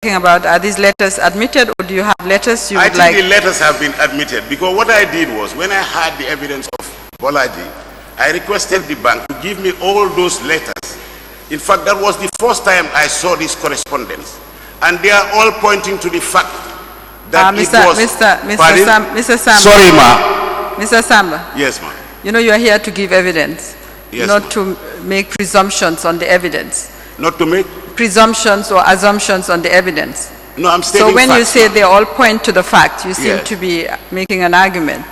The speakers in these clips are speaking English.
talking about, are these letters admitted, or do you have letters you I would think like? the letters have been admitted, because what I did was, when I had the evidence of Bolaji, I requested the bank to give me all those letters. In fact, that was the first time I saw this correspondence, and they are all pointing to the fact that it was... Mr. Samba. Sorry, ma. Mr. Samba. Yes, ma. You know, you are here to give evidence, Yes, not to make presumptions on the evidence. Not to make... Presumptions or assumptions on the evidence. No, I'm stating So when you facts, say ma. they all point to the fact, you seem Yes. to be making an argument.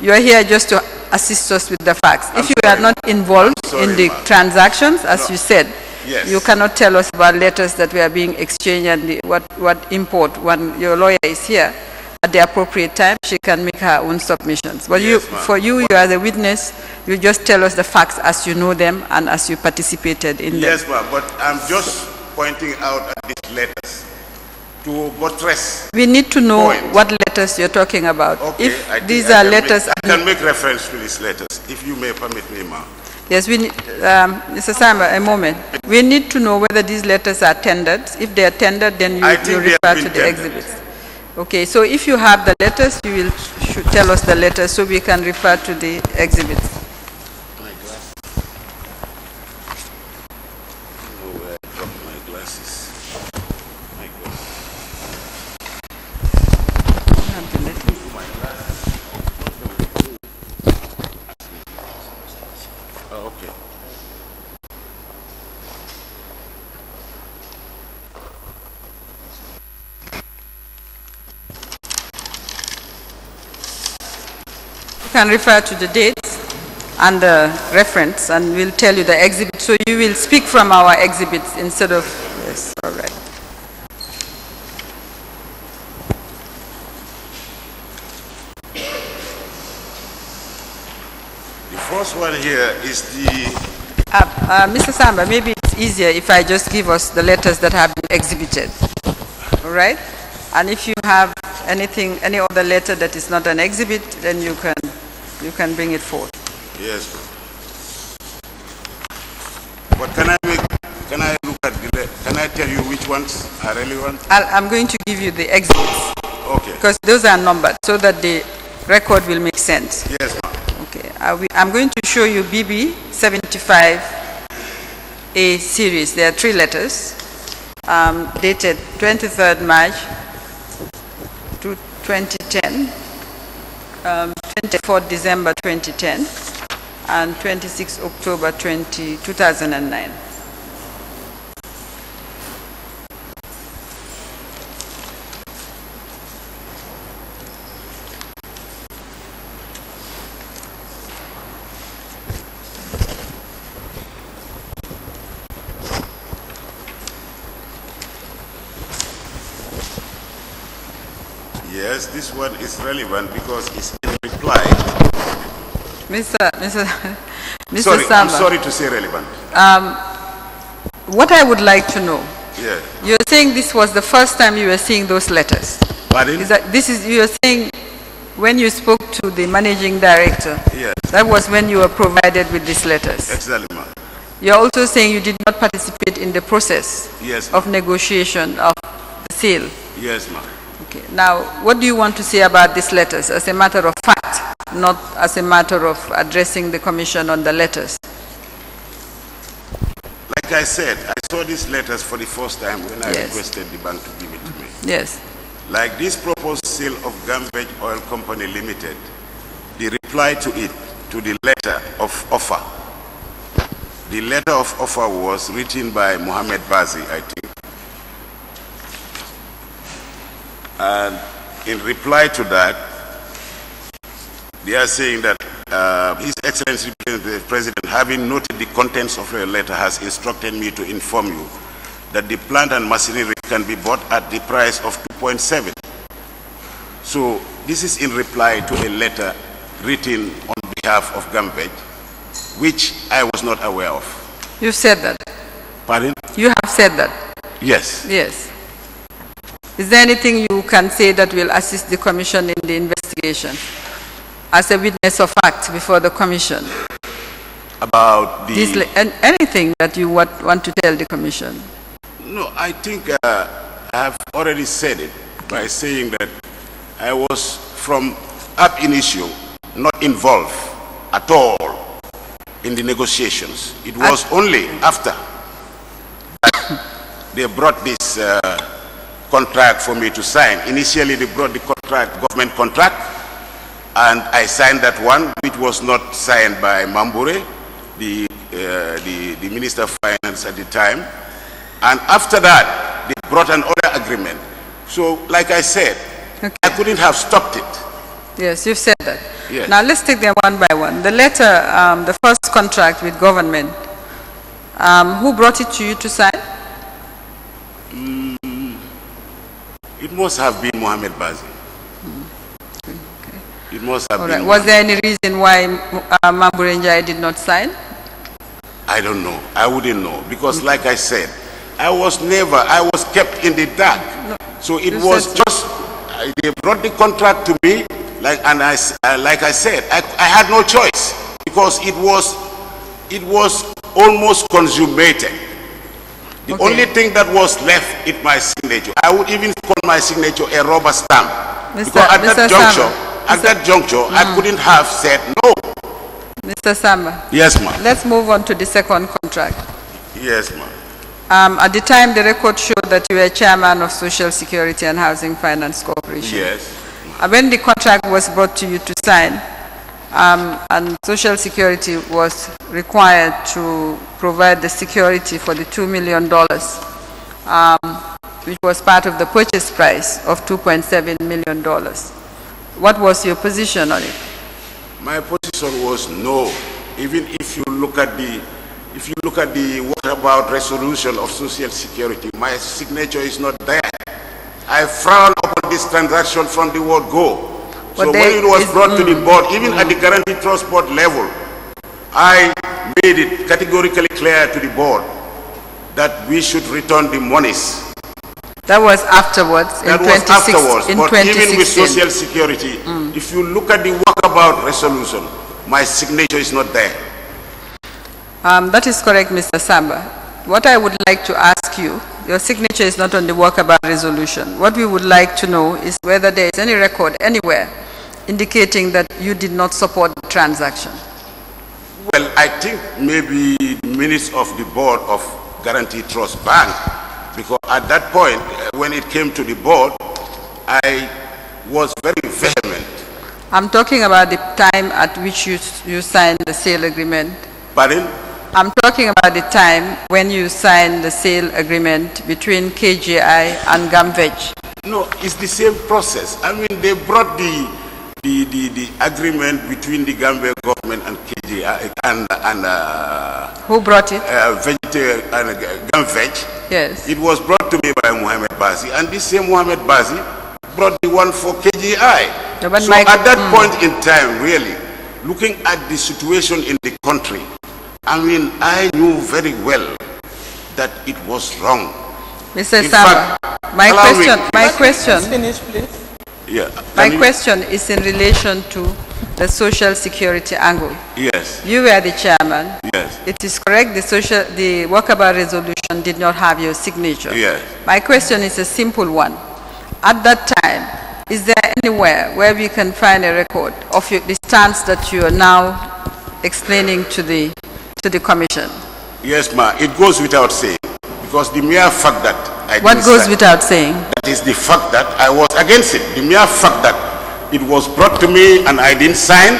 You are here just to assist us with the facts. If you are not involved in the transactions, as you said, Yes. you cannot tell us about letters that were being exchanged and what import. When your lawyer is here, at the appropriate time, she can make her own submissions. But Yes, ma'am. for you, you are the witness. You just tell us the facts as you know them and as you participated in them. Yes, ma'am, but I'm just pointing out at these letters to buttress. We need to know Point. what letters you're talking about. Okay, If I think these I are can letters... I can make reference to these letters, if you may permit me, ma'am. Yes, we need, Mr. Samba, a moment. We need to know whether these letters are tendered. If they are tendered, then you I think they have refer been to the tendered. exhibits. Okay, so if you have the letters, you will should tell us the letters so we can refer to the exhibits. My glasses. I don't know where I dropped my glasses. My glasses. Have the letters. My glasses. Oh, okay. You can refer to the dates and the reference, and we'll tell you the exhibit. So you will speak from our exhibits instead of... Yes, all right. The first one here is the... Mr. Samba, maybe it's easier if I just give us the letters that have been exhibited. All right? And if you have anything, any other letter that is not an exhibit, then you can bring it forth. Yes. But can I look at can I tell you which ones are relevant? I'm going to give you the exhibits Okay. because those are numbered so that the record will make sense. Yes, ma'am. Okay. I'm going to show you BB 75A series. There are 3 letters dated 23rd March to 2010, 24th December 2010, and 26 October 2009. Yes, this one is relevant because it's in reply. Mr. Sorry, I'm Samba, sorry to say relevant. what I would like to know, Yeah. you're saying this was the first time you were seeing those letters. Pardon? You're saying when you spoke to the managing director, Yes. that was when you were provided with these letters. Exactly, ma'am. You're also saying you did not participate in the process Yes, of negotiation of the sale. Yes, ma'am. Okay. Now, what do you want to say about these letters as a matter of fact, not as a matter of addressing the commission on the letters? Like I said, I saw these letters for the first time when I Yes. requested the bank to give it to me. Yes. Like this proposed sale of GamOil Oil Company Limited, the reply to it, to the letter of offer. The letter of offer was written by Mohammed Bazi, I think. And in reply to that, they are saying that His Excellency the President, having noted the contents of your letter, has instructed me to inform you that the plant and machinery can be bought at the price of 2.7. So this is in reply to a letter written on behalf of GamVeg, which I was not aware of. You said that. Pardon? You have said that. Yes. Yes. Is there anything you can say that will assist the commission in the investigation as a witness of fact before the commission? About the... Anything that you want to tell the commission? No, I think I have already said it by saying that I was from ab initio not involved at all in the negotiations. It was only after they brought this contract for me to sign. Initially, they brought the contract, government contract, and I signed that one, which was not signed by Mambure, the Minister of Finance at the time. And after that, they brought an other agreement. So, like I said, okay, I couldn't have stopped it. Yes, you've said that. Yes. Now let's take them one by one. The letter, the first contract with government, who brought it to you to sign? It must have been Mohamed Bazi. Okay. It must have All been. right. Was there any reason why Mambure Njai did not sign? I don't know. I wouldn't know. Because like I said, I was kept in the dark. No, so it was just, they brought the contract to me, like I said, I had no choice because it was almost consummated. The okay, only thing that was left is my signature. I would even call my signature a rubber stamp. Because at that juncture, I couldn't have said no. Mr. Samba. Yes, ma'am. Let's move on to the second contract. Yes, ma'am. At the time, the record showed that you were chairman of Social Security and Housing Finance Corporation. Yes. When the contract was brought to you to sign, and Social Security was required to provide the security for the $2 million, which was part of the purchase price of $2.7 million. What was your position on it? My position was no. Even if you look at the what about resolution of Social Security, my signature is not there. I frown upon this transaction from the word go. So when it was brought to the board, even at the Guarantee Trust Board level, I made it categorically clear to the board that we should return the monies. That was afterwards, but even with Social Security, if you look at the walkabout resolution, my signature is not there. That is correct, Mr. Samba. What I would like to ask you, your signature is not on the walkabout resolution. What we would like to know is whether there is any record anywhere indicating that you did not support the transaction. Well, I think maybe minutes of the board of Guarantee Trust Bank, because at that point, when it came to the board, I was very vehement. I'm talking about the time at which you signed the sale agreement. Pardon? I'm talking about the time when you signed the sale agreement between KGI and GamVeg. No, it's the same process. I mean, they brought the agreement between the Gambia government and KGI and who brought it? GamVeg. Yes. It was brought to me by Mohamed Bazi, and this same Mohamed Bazi brought the one for KGI. No, so at that point in time, really, looking at the situation in the country, I mean, I knew very well that it was wrong. Mr. Samba, my question. Finish, please. Yeah. My question is in relation to the Social Security angle. Yes. You were the chairman. Yes. It is correct. The walkabout resolution did not have your signature. Yes. My question is a simple one. At that time, is there anywhere where we can find a record of the stance that you are now explaining to the Commission? Yes, ma. It goes without saying, because the mere fact that I what didn't goes sign, without saying? that is the fact that I was against it. The mere fact that it was brought to me and I didn't sign,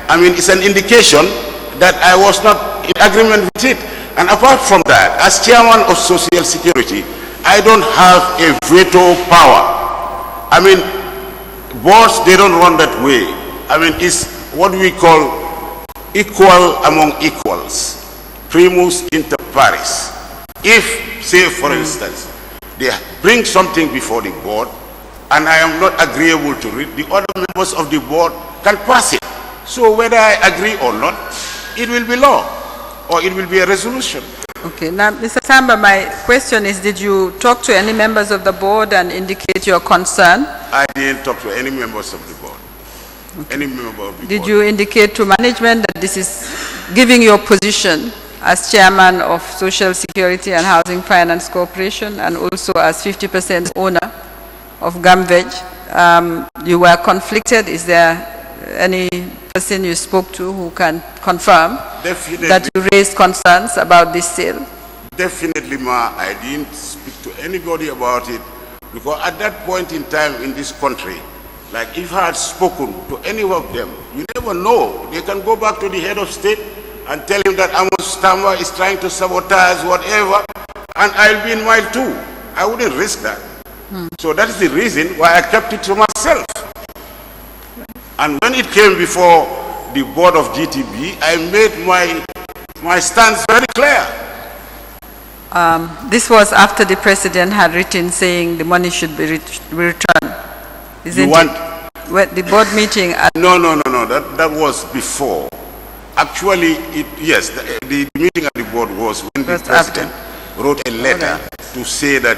I mean, it's an indication that I was not in agreement with it. And apart from that, as chairman of Social Security, I don't have a veto power. I mean, boards, they don't run that way. I mean, it's what we call equal among equals, primus inter pares. If, say for instance, they bring something before the board and I am not agreeable to it, the other members of the board can pass it. So whether I agree or not, it will be law or it will be a resolution. Okay. Now, Mr. Samba, my question is, did you talk to any members of the board and indicate your concern? I didn't talk to any members of the board. Okay. Any member of the board. Did you indicate to management that this is giving your position as chairman of Social Security and Housing Finance Corporation and also as 50% owner of GamVeg. You were conflicted. Is there any person you spoke to who can confirm that you raised concerns about this sale? Definitely, Ma. I didn't speak to anybody about it because at that point in time in this country, like if I had spoken to any of them, you never know. They can go back to the head of state and tell him that Amos Tamba is trying to sabotage whatever, and I'll be in mile too. I wouldn't risk that. So that is the reason why I kept it to myself. And when it came before the board of GTB, I made my stance very clear. This was after the president had written saying the money should be returned. Isn't it? The board meeting? No. That was before. Actually, yes, the meeting at the board was when the president wrote a letter to say that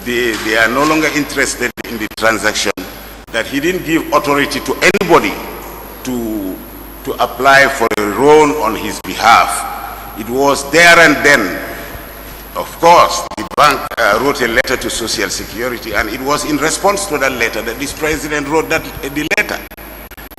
they are no longer interested in the transaction, that he didn't give authority to anybody to apply for a loan on his behalf. It was there and then. Of course, the bank wrote a letter to Social Security, and it was in response to that letter that this president wrote the letter.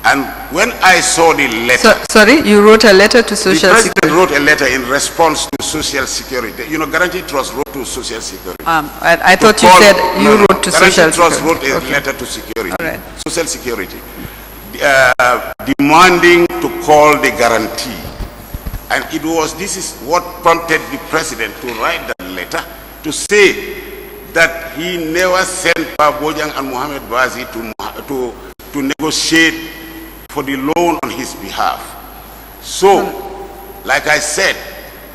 And when I saw the letter... sorry, you wrote a letter to Social Security? The president wrote a letter in response to Social Security. You know, Guarantee Trust wrote to Social Security. I thought you said you wrote to Social Security. Guarantee Trust wrote a letter to Security, Social Security, demanding to call the guarantee. And this is what prompted the president to write that letter to say that he never sent Bojang and Mohamed Bazi to negotiate for the loan on his behalf. So, like I said,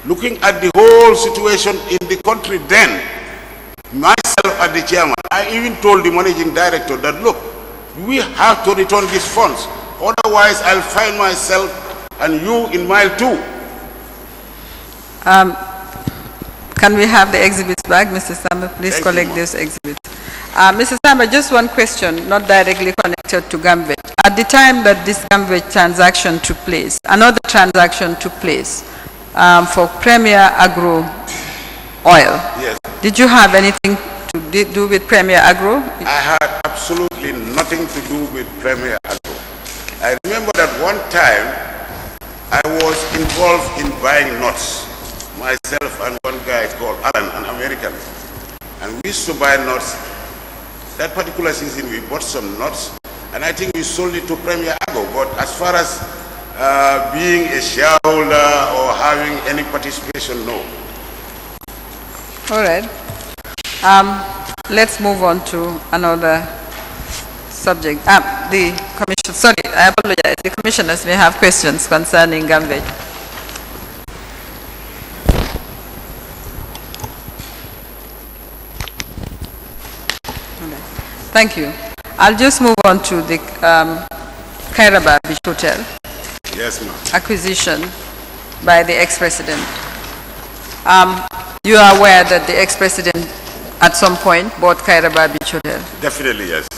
looking at the whole situation in the country then, myself as the chairman, I even told the managing director that, look, we have to return these funds. Otherwise, I'll find myself and you in mile two. Can we have the exhibits back, Mr. Samba? Please collect those exhibits. Mr. Samba, just one question, not directly connected to GamVeg. At the time that this GamVeg transaction took place, another transaction took place for Premier Agro Oil. Yes. Did you have anything to do with Premier Agro? I had absolutely nothing to do with Premier Agro. I remember that one time I was involved in buying nuts. Myself and one guy called Alan, an American. And we used to buy nuts. That particular season we bought some nuts, and I think we sold it to Premier Agro. But as far as being a shareholder or having any participation, no. All right. Let's move on to another subject. The commission, sorry, I apologize. The commissioners may have questions concerning GamVeg. Thank you. I'll just move on to the Kairaba Hotel. Yes, ma'am. Acquisition by the ex-president. You are aware that the ex-president at some point bought Kairaba Hotel? Definitely, yes.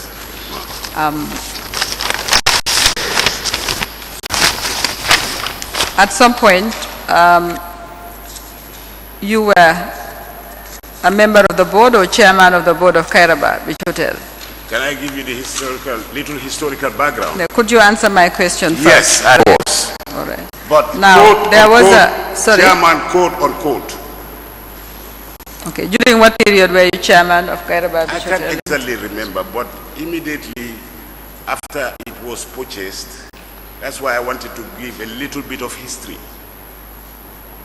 At some point, you were a member of the board or chairman of the board of Kairaba Hotel? Can I give you the little historical background? Now, could you answer my question first? Yes, I was. All right. But now, there was chairman, quote unquote. Okay. During what period were you chairman of Kairaba Hotel? I can't exactly remember, but immediately after it was purchased, that's why I wanted to give a little bit of history.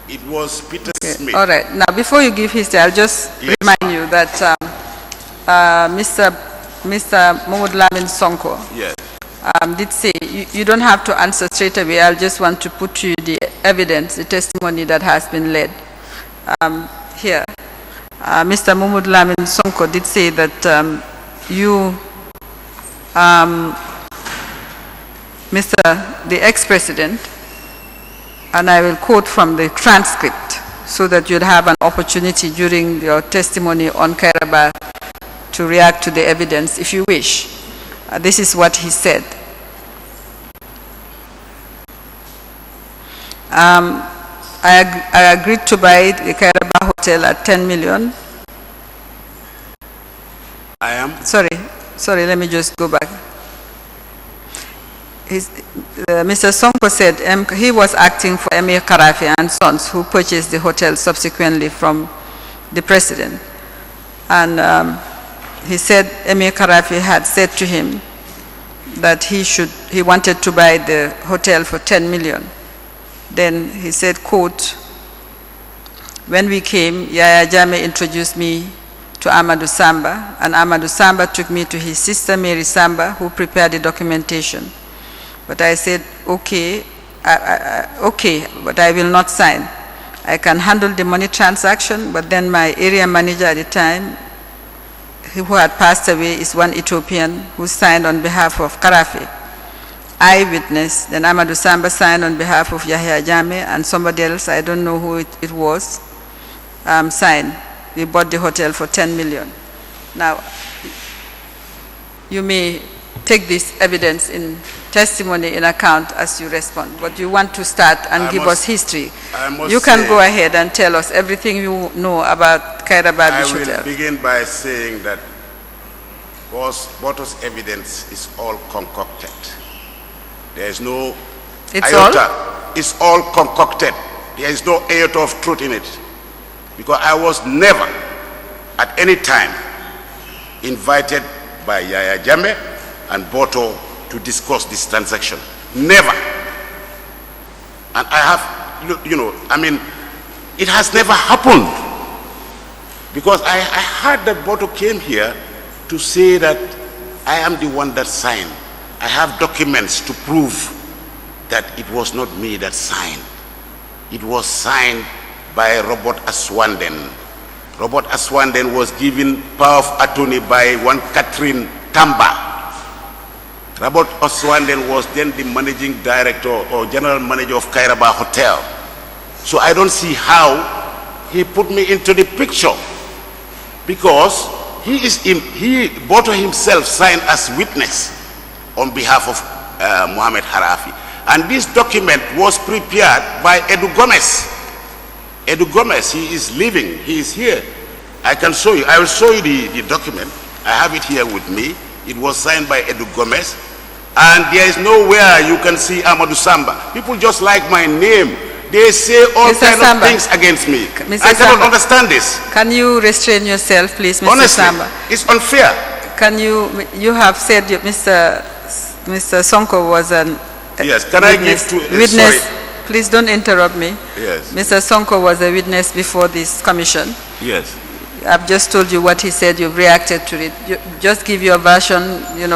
It was Peter Smith. All right. Now, before you give history, I'll just remind you that Mr. Mahmoud Lamin Sonko did say, you don't have to answer straight away. I'll just want to put to you the evidence, the testimony that has been led here. Mr. Mahmoud Lamin Sonko did say that the ex-president, and I will quote from the transcript so that you'd have an opportunity during your testimony on Kairaba to react to the evidence if you wish. This is what he said. I agreed to buy the Kairaba Hotel at 10 million. I am? Sorry, let me just go back. Mr. Sonko said he was acting for Emir Karafi and Sons, who purchased the hotel subsequently from the president. And he said Emir Karafi had said to him that he wanted to buy the hotel for 10 million. Then he said, quote, when we came, Yaya Jammeh introduced me to Amadou Samba, and Amadou Samba took me to his sister Mary Samba, who prepared the documentation. But I said, okay, okay, but I will not sign. I can handle the money transaction, but then my area manager at the time, who had passed away, is one Ethiopian who signed on behalf of Karafi. I witnessed, then Amadou Samba signed on behalf of Yahya Jammeh, and somebody else, I don't know who it was, signed. We bought the hotel for 10 million. Now, you may take this evidence in testimony in account as you respond, but you want to start and give us history. You can go ahead and tell us everything you know about Kairaba Hotel. I will begin by saying that Boto's evidence is all concocted. There is no iota. It's all concocted. There is no iota of truth in it. Because I was never, at any time, invited by Yaya Jammeh and Boto to discuss this transaction. Never. And I have, it has never happened. Because I heard that Boto came here to say that I am the one that signed. I have documents to prove that it was not me that signed. It was signed by Robert Aswanden. Robert Aswanden was given power of attorney by one Catherine Tamba. Robert Aswanden was then the managing director or general manager of Kairaba Hotel. So I don't see how he put me into the picture, because Boto himself signed as witness on behalf of Mohamed Harafi. And this document was prepared by Edu Gomez. Edu Gomez, he is living, he is here. I can show you, I will show you the document. I have it here with me. It was signed by Edu Gomez. And there is nowhere you can see Amadou Samba. People just like my name. They say all kinds of things against me. I cannot understand this. Can you restrain yourself, please, Mr. Honestly, Samba? it's unfair. Can you have said Mr. Sonko was an yes, can witness. I give to witness? sorry. Please don't interrupt me. Yes. Mr. Sonko was a witness before this commission. Yes. I've just told you what he said. You've reacted to it. Just give your version, and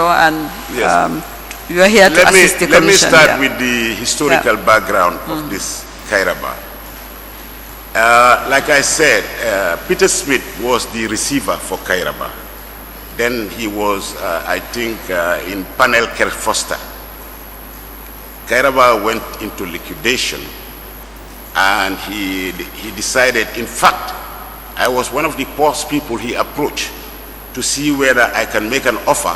yes. You are here to assist the commission. Let me start with the historical background of this Kairaba. Like I said, Peter Smith was the receiver for Kairaba. Then he was, I think, in Panel Foster. Kairaba went into liquidation, and he decided, in fact, I was one of the first people he approached to see whether I can make an offer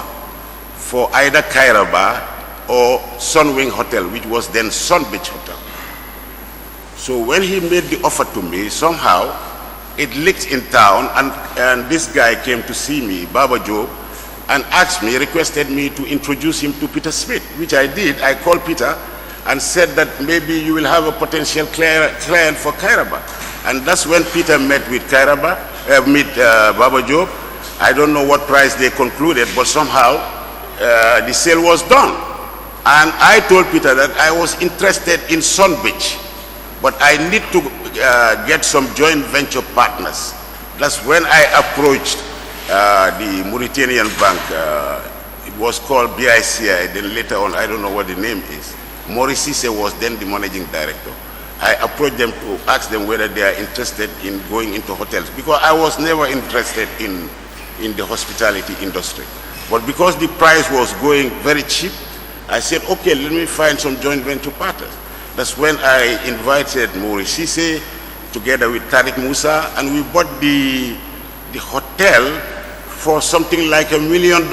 for either Kairaba or Sunwing Hotel, which was then Sun Beach Hotel. So when he made the offer to me, somehow it leaked in town, and this guy came to see me, Baba Job, and asked me, requested me to introduce him to Peter Smith, which I did. I called Peter and said that maybe you will have a potential client for Kairaba. And that's when Peter met with Baba Job. I don't know what price they concluded, but somehow the sale was done. And I told Peter that I was interested in Sun Beach, but I need to get some joint venture partners. That's when I approached the Mauritanian bank. It was called BICI, then later on, I don't know what the name is. Maurice Cisse was then the managing director. I approached them to ask them whether they are interested in going into hotels, because I was never interested in the hospitality industry. But because the price was going very cheap, I said, okay, let me find some joint venture partners. That's when I invited Maurice Cisse together with Tariq Musa, and we bought the hotel for something like $1 million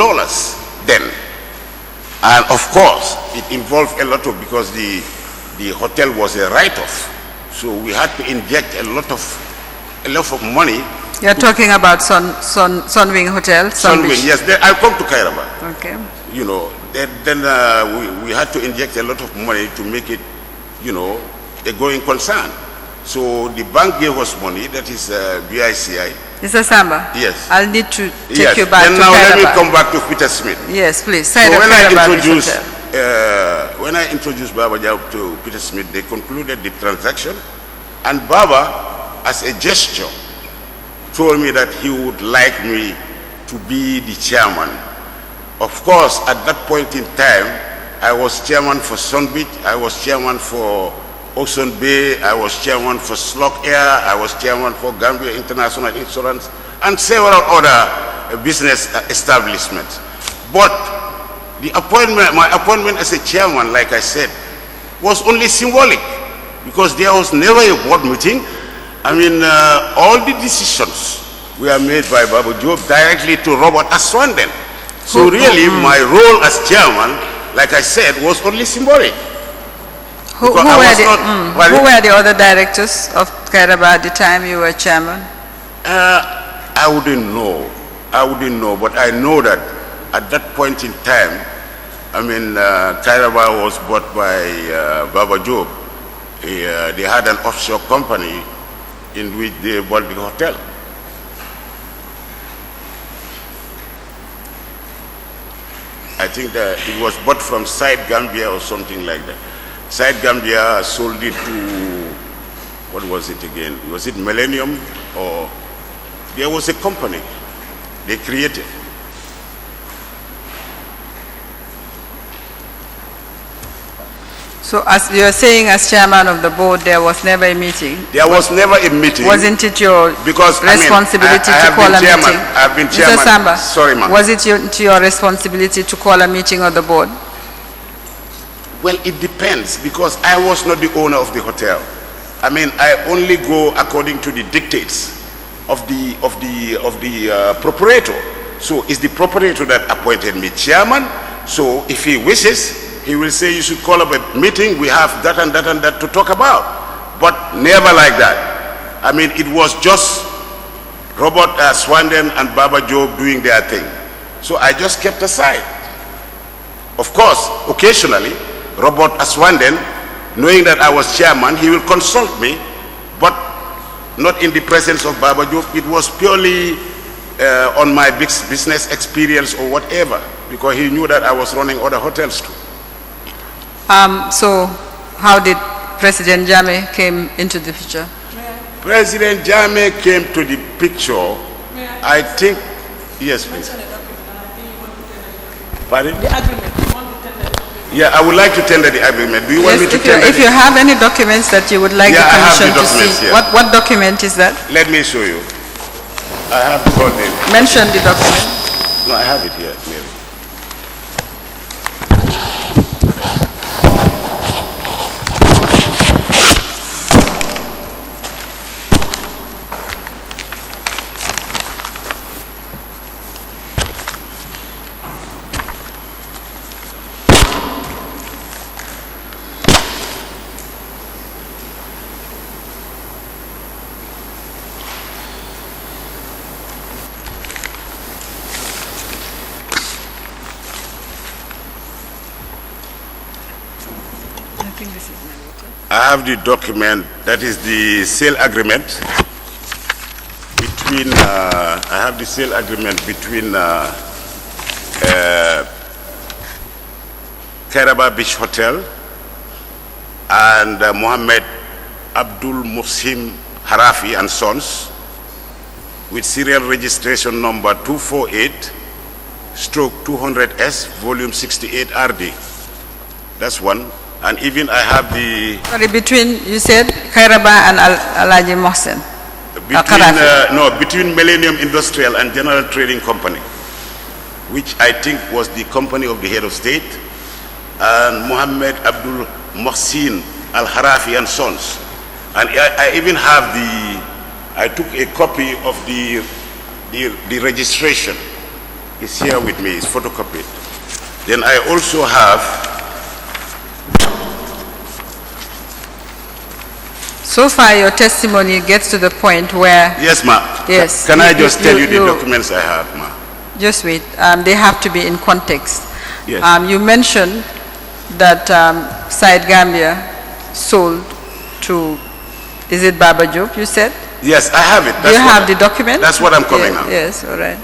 then. And of course, it involved a lot of, because the hotel was a write-off. So we had to inject a lot of money. You're talking about Sunwing Hotel? Sunwing, yes. I come to Kairaba. Okay. You know, then we had to inject a lot of money to make it, you know, a going concern. So the bank gave us money, that is BICI. Mr. Samba? Yes. I'll need to take you back then to now Kairaba. let me come back to Peter Smith. Yes, please. So when I introduced Baba Jao to Peter Smith, they concluded the transaction, and Baba, as a gesture, told me that he would like me to be the chairman. Of course, at that point in time, I was chairman for Sunbeach, I was chairman for Ocean Bay, I was chairman for Slug Air, I was chairman for Gambia International Insurance, and several other business establishments. But my appointment as a chairman, like I said, was only symbolic, because there was never a board meeting. I mean, all the decisions were made by Babu Job directly to Robert Aswanden. So really, my role as chairman, like I said, was only symbolic. Who were the other directors of Kairaba at the time you were chairman? I wouldn't know, but I know that at that point in time, I mean, Kairaba was bought by Baba Job. They had an offshore company in which they bought the hotel. I think that it was bought from Side Gambia or something like that. Side Gambia sold it to, what was it again? Was it Millennium, or there was a company they created. So as you're saying, as chairman of the board, there was never a meeting? There was never a meeting. Wasn't it your responsibility to call a meeting? I've been chairman. Mr. Samba, sorry, ma'am. Was it your responsibility to call a meeting of the board? Well, it depends, because I was not the owner of the hotel. I mean, I only go according to the dictates of the proprietor. So it's the proprietor that appointed me chairman. So if he wishes, he will say, you should call up a meeting, we have that and that and that to talk about. But never like that. I mean, it was just Robert Swanden and Baba Job doing their thing. So I just kept aside. Of course, occasionally, Robert Aswanden, knowing that I was chairman, he will consult me, but not in the presence of Baba Job. It was purely on my business experience or whatever, because he knew that I was running other hotels too. So how did President Jammeh came into the picture? President Jammeh came to the picture, I think, yes please. Pardon? The agreement. Yeah, I would like to tender the agreement. Do you want me to tender it? If you have any documents that you would like the commission to see, yeah. what document is that? Let me show you. I have got it. Mention the document. No, I have it here, Mary. I have the document, that is the sale agreement between, I have the sale agreement between Kairaba Beach Hotel and Mohammed Abdul Muhsin Harafi and Sons, with serial registration number 248/200S, volume 68 RD. That's one. And even I have the... Sorry, between, you said, Kairaba and Alaji Mohsen? Between Millennium Industrial and General Trading Company, which I think was the company of the head of state, and Mohammed Abdul Mohsin Al-Harafi and Sons. And I even have I took a copy of the registration. It's here with me, it's photocopied. Then I also have... So far, your testimony gets to the point where... Yes, ma. Yes. Can I just tell you the documents I have, ma? Just wait. They have to be in context. Yes. You mentioned that Side Gambia sold to, is it Baba Job, you said? Yes, I have it. Do you have the document? That's what I'm coming now. Yes, all right.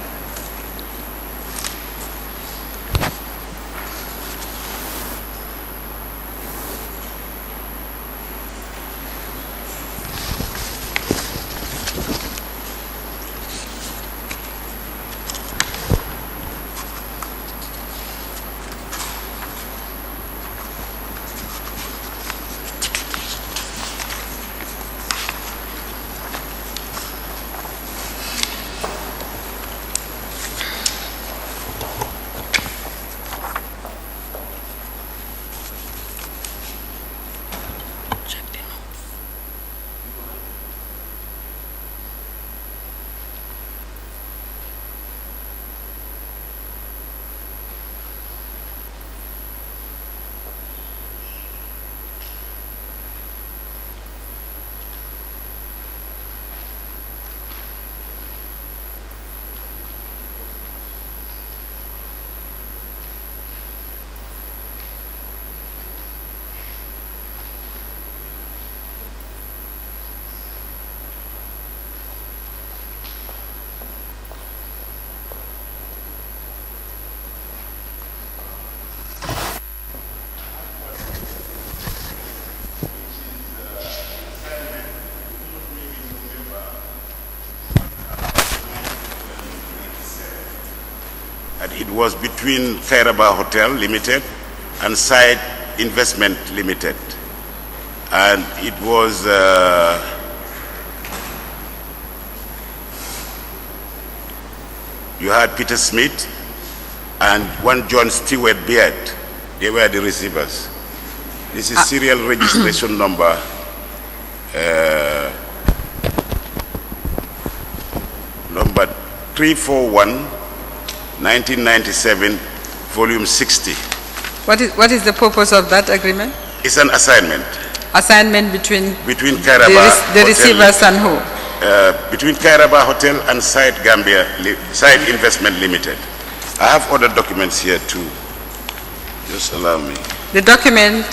It was between Kairaba Hotel Limited and Side Investment Limited. And it was you had Peter Smith and one John Stewart Beard. They were the receivers. This is serial registration number number 341 1997, volume 60. What is the purpose of that agreement? It's an assignment. Assignment between Kairaba the receivers and who? Between Kairaba Hotel and Side Investment Limited. I have other documents here too. Just allow me. The document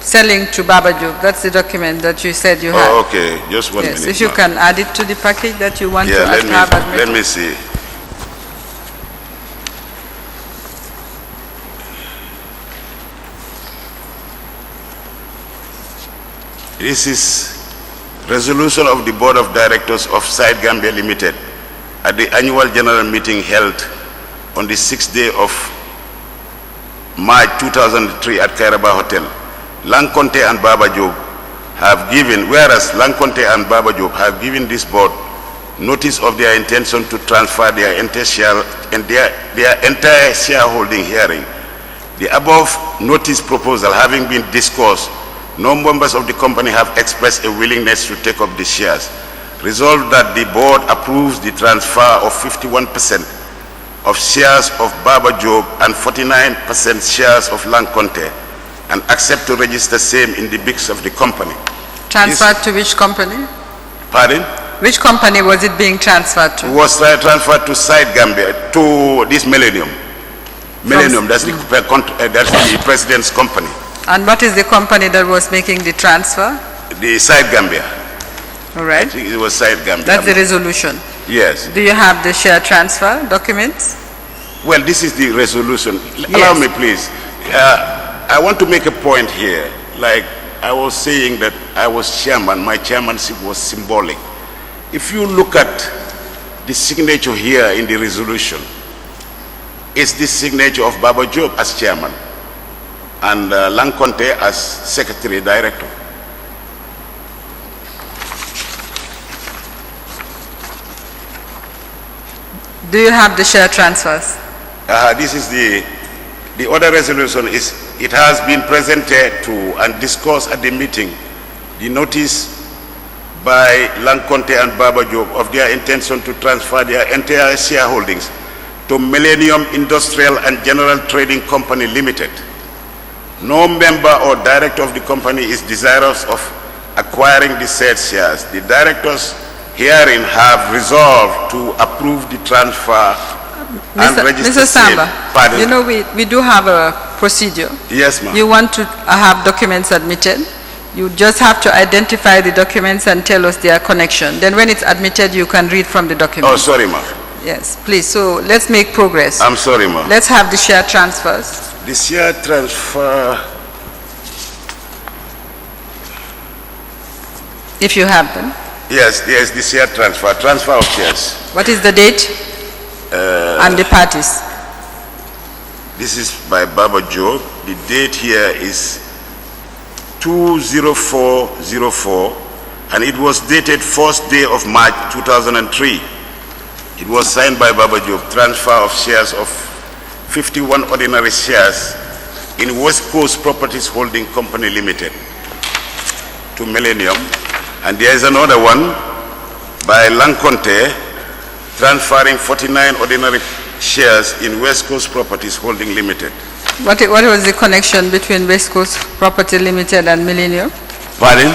selling to Baba Job, that's the document that you said you had. Oh, okay. Just one minute. If you can add it to the package that you want to have admitted. Let me see. This is resolution of the Board of Directors of Side Gambia Limited at the annual general meeting held on the 6th day of March 2003 at Kairaba Hotel. Lanconte and Baba Job have given, whereas Lanconte and Baba Job have given this board notice of their intention to transfer their entire shareholding hearing. The above notice proposal having been discussed, no members of the company have expressed a willingness to take up the shares. Resolved that the board approves the transfer of 51% of shares of Baba Job and 49% shares of Lanconte, and accept to register same in the books of the company. Transferred to which company? Pardon? Which company was it being transferred to? It was transferred to Side Gambia, to this Millennium. Millennium, that's the president's company. And what is the company that was making the transfer? The Side Gambia. All right. I think it was Side Gambia. That's the resolution. Yes. Do you have the share transfer documents? Well, this is the resolution. Yes. Allow me, please. I want to make a point here. Like I was saying that I was chairman, my chairmanship was symbolic. If you look at the signature here in the resolution, it's the signature of Baba Job as chairman and Lanconte as secretary director. Do you have the share transfers? This is the other resolution. It has been presented to and discussed at the meeting. The notice by Lanconte and Baba Job of their intention to transfer their entire shareholdings to Millennium Industrial and General Trading Company Limited. No member or director of the company is desirous of acquiring the said shares. The directors herein have resolved to approve the transfer and register Mr. Samba, Pardon? you know we do have a procedure. Yes, ma'am. You want to have documents admitted. You just have to identify the documents and tell us their connection. Then when it's admitted, you can read from the document. Oh, sorry, ma'am. Yes, please. So let's make progress. I'm sorry, ma'am. Let's have the share transfers. The share transfer, If you have them. yes, the share transfer of shares. What is the date and the parties? This is by Baba Job. The date here is 20404, and it was dated 1st day of March 2003. It was signed by Baba Job, transfer of shares of 51 ordinary shares in West Coast Properties Holding Company Limited to Millennium. And there is another one by Lanconte, transferring 49 ordinary shares in West Coast Properties Holding Limited. What was the connection between West Coast Property Limited and Millennium? Pardon?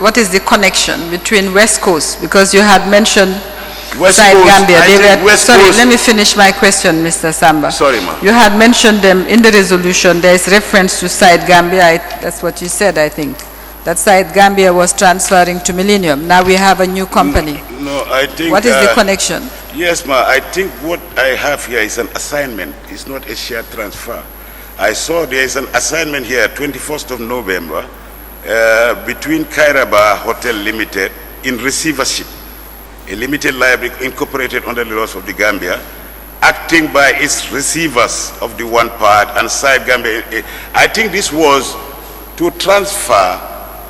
What is the connection between West Coast? Because you had mentioned West Side Coast, Gambia. Sorry, Coast. let me finish my question, Mr. Samba. Sorry, ma'am. You had mentioned them in the resolution. There is reference to Side Gambia. That's what you said, I think. That Side Gambia was transferring to Millennium. Now we have a new company. No, I think... What is the connection? Yes, ma'am. I think what I have here is an assignment. It's not a share transfer. I saw there is an assignment here, 21st of November, between Kairaba Hotel Limited in receivership, a limited liability incorporated under the laws of the Gambia, acting by its receivers of the one part, and Side Gambia. I think this was to transfer.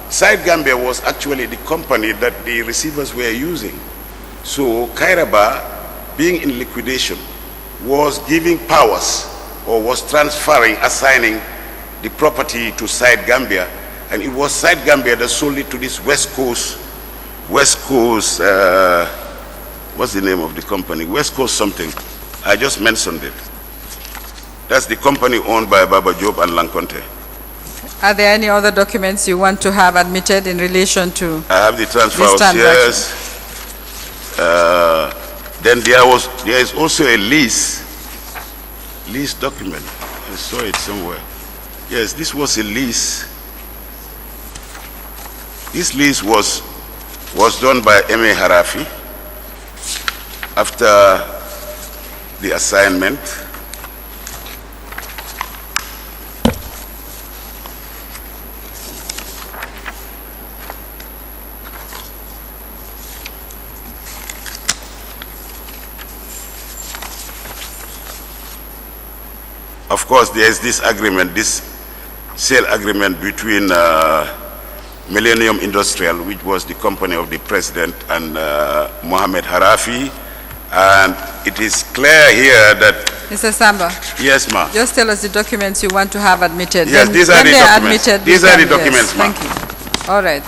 Side Gambia was actually the company that the receivers were using. So Kairaba, being in liquidation, was giving powers, or was transferring, assigning the property to Side Gambia, and it was Side Gambia that sold it to this West Coast, what's the name of the company? West Coast something. I just mentioned it. That's the company owned by Baba Job and Lanconte. Are there any other documents you want to have admitted in relation to I have the transfer this of transaction? shares. Then there is also a lease document. I saw it somewhere. Yes, this was a lease. This lease was done by M.A. Harafi after the assignment. Of course, there is this agreement, this sale agreement between Millennium Industrial, which was the company of the president, and Mohammed Harafi. And it is clear here that... Mr. Samba. Yes, ma'am. Just tell us the documents you want to have admitted. Yes, Then these are the when they documents. Admitted, These are the documents, ma'am. Thank you. All right.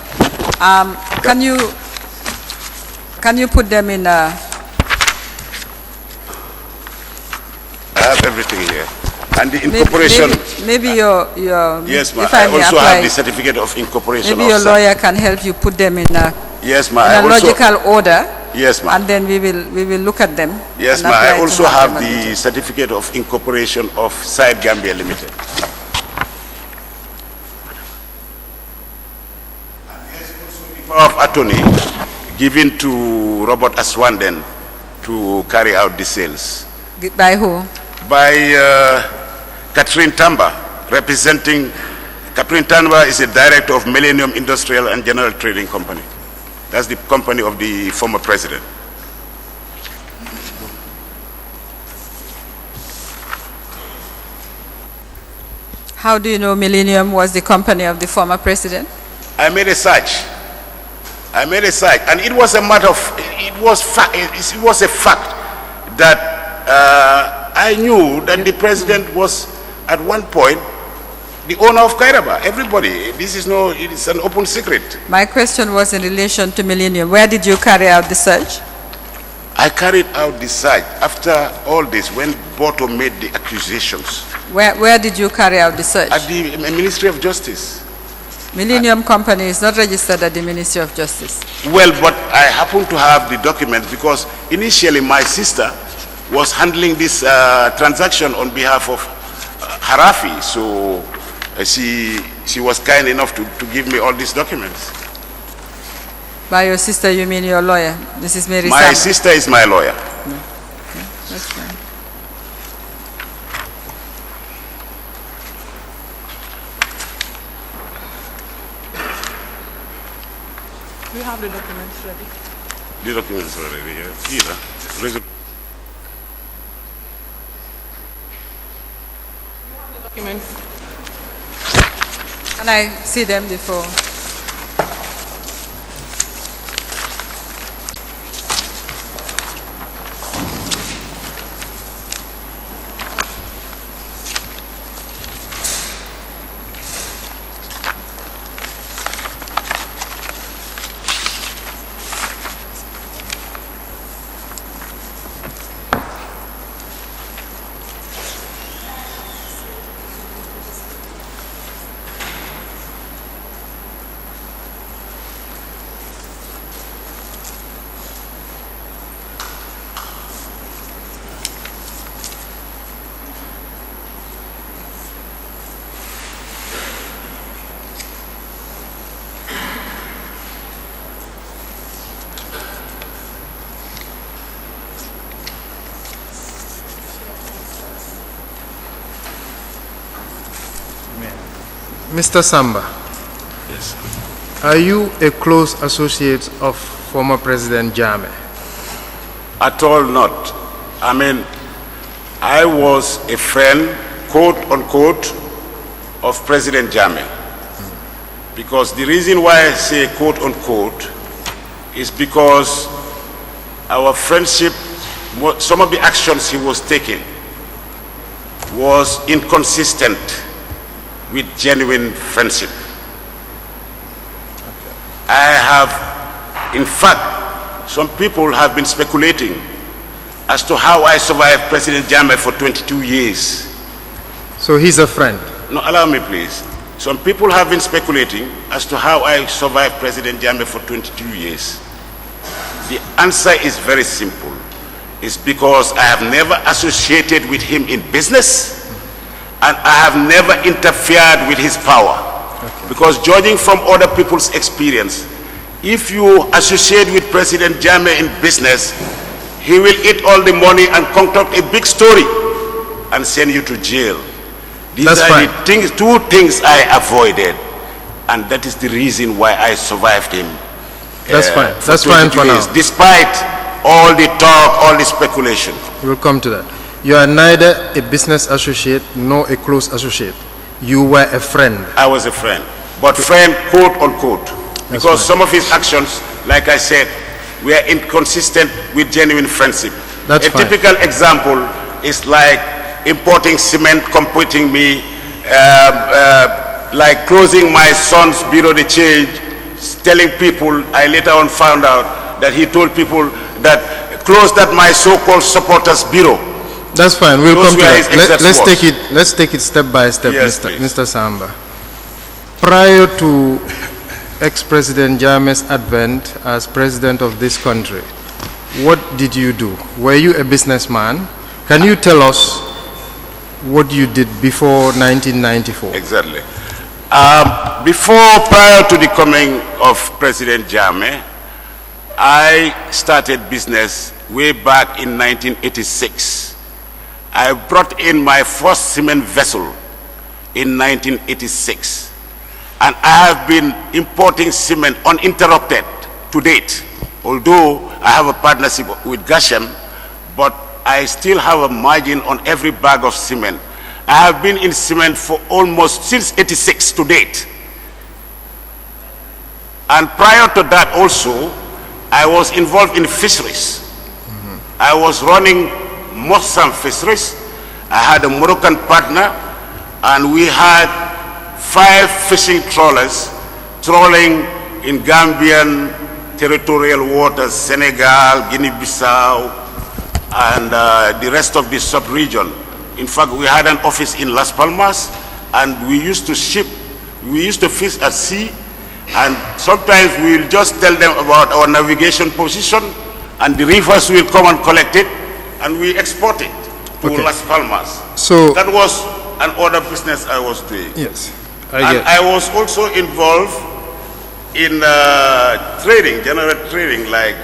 Can you put them in I have everything here. And the incorporation... Maybe your yes, ma'am. if I may also apply, have the certificate of incorporation. maybe your lawyer can help you put them in a, yes, in ma'am. a logical order. Yes, ma'am. And then we will look at them. Yes, ma'am. I also have the certificate of incorporation of Side Gambia Limited. And there's also the power of attorney given to Robert Aswanden to carry out the sales. By who? By Catherine Tamba, representing... Catherine Tamba is a director of Millennium Industrial and General Trading Company. That's the company of the former president. How do you know Millennium was the company of the former president? I made a search. And it was a matter of, it was a fact that I knew that the president was at one point the owner of Kairaba. Everybody, this is it's an open secret. My question was in relation to Millennium. Where did you carry out the search? I carried out the search after all this, when Boto made the accusations. Where did you carry out the search? At the Ministry of Justice. Millennium Company is not registered at the Ministry of Justice. Well, but I happen to have the document because initially my sister was handling this transaction on behalf of Harafi. So she was kind enough to give me all these documents. By your sister, you mean your lawyer, Mrs. Mary My Samba? sister is my lawyer. Okay, that's fine. Do you have the documents ready? The documents are already here. Documents. Can I see them before? Mr. Samba, Yes. are you a close associate of former President Jammeh? At all not. I mean, I was a friend, quote unquote, of President Jammeh. Because the reason why I say quote unquote is because our friendship, some of the actions he was taking was inconsistent with genuine friendship. I have, in fact, some people have been speculating as to how I survived President Jammeh for 22 years. So he's a friend. No, allow me please. Some people have been speculating as to how I survived President Jammeh for 22 years. The answer is very simple. It's because I have never associated with him in business and I have never interfered with his power. Okay. Because judging from other people's experience, if you associate with President Jammeh in business, he will eat all the money and concoct a big story and send you to jail. These That's are fine. the things, two things I avoided, and that is the reason why I survived him. That's fine. That's fine for now. Despite all the talk, all the speculation. We'll come to that. You are neither a business associate nor a close associate. You were a friend. I was a friend, but friend quote unquote, because some of his actions, like I said, were inconsistent with genuine friendship. That's a fine. typical example is like importing cement, competing me, like closing my son's bureau de change, telling people, I later on found out that he told people that close that my so-called supporters bureau. That's fine. We'll Those come to were that. his exact words. Let's take it step by step, Yes, Mr. Samba. Prior to ex-President Jammeh's advent as president of this country, what did you do? Were you a businessman? Can you tell us what you did before 1994? Exactly. Prior to the coming of President Jammeh, I started business way back in 1986. I brought in my first cement vessel in 1986. And I have been importing cement uninterrupted to date. Although I have a partnership with Gashem, but I still have a margin on every bag of cement. I have been in cement for almost since 86 to date. And prior to that also, I was involved in fisheries. I was running Mossam fisheries. I had a Moroccan partner, and we had 5 fishing trawlers trawling in Gambian territorial waters, Senegal, Guinea-Bissau, and the rest of the sub-region. In fact, we had an office in Las Palmas, and we used to ship We used to fish at sea, and sometimes we'll just tell them about our navigation position, and the rivers will come and collect it, and we export it to Las Palmas. So that was another business I was doing. yes, I was also involved in trading, general trading, like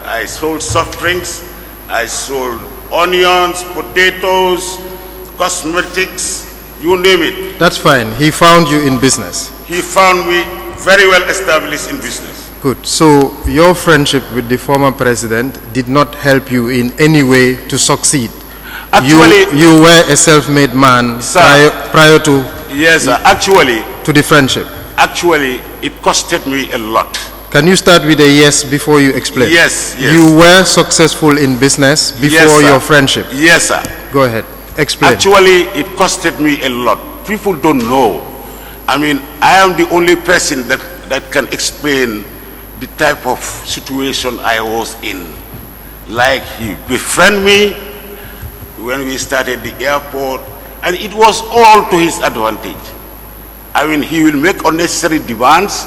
I sold soft drinks, I sold onions, potatoes, cosmetics, you name it. That's fine. He found you in business. He found me very well established in business. Good. So your friendship with the former president did not help you in any way to succeed. Actually, you were a self-made man, sir, prior to yes, sir, actually, to the friendship. Actually, it costed me a lot. Can you start with a yes before you explain? Yes, yes. You were successful in business before your friendship. Yes, sir. Go ahead. Explain. Actually, it costed me a lot. People don't know. I mean, I am the only person that can explain the type of situation I was in. Like, he befriended me when we started the airport, and it was all to his advantage. I mean, he will make unnecessary demands,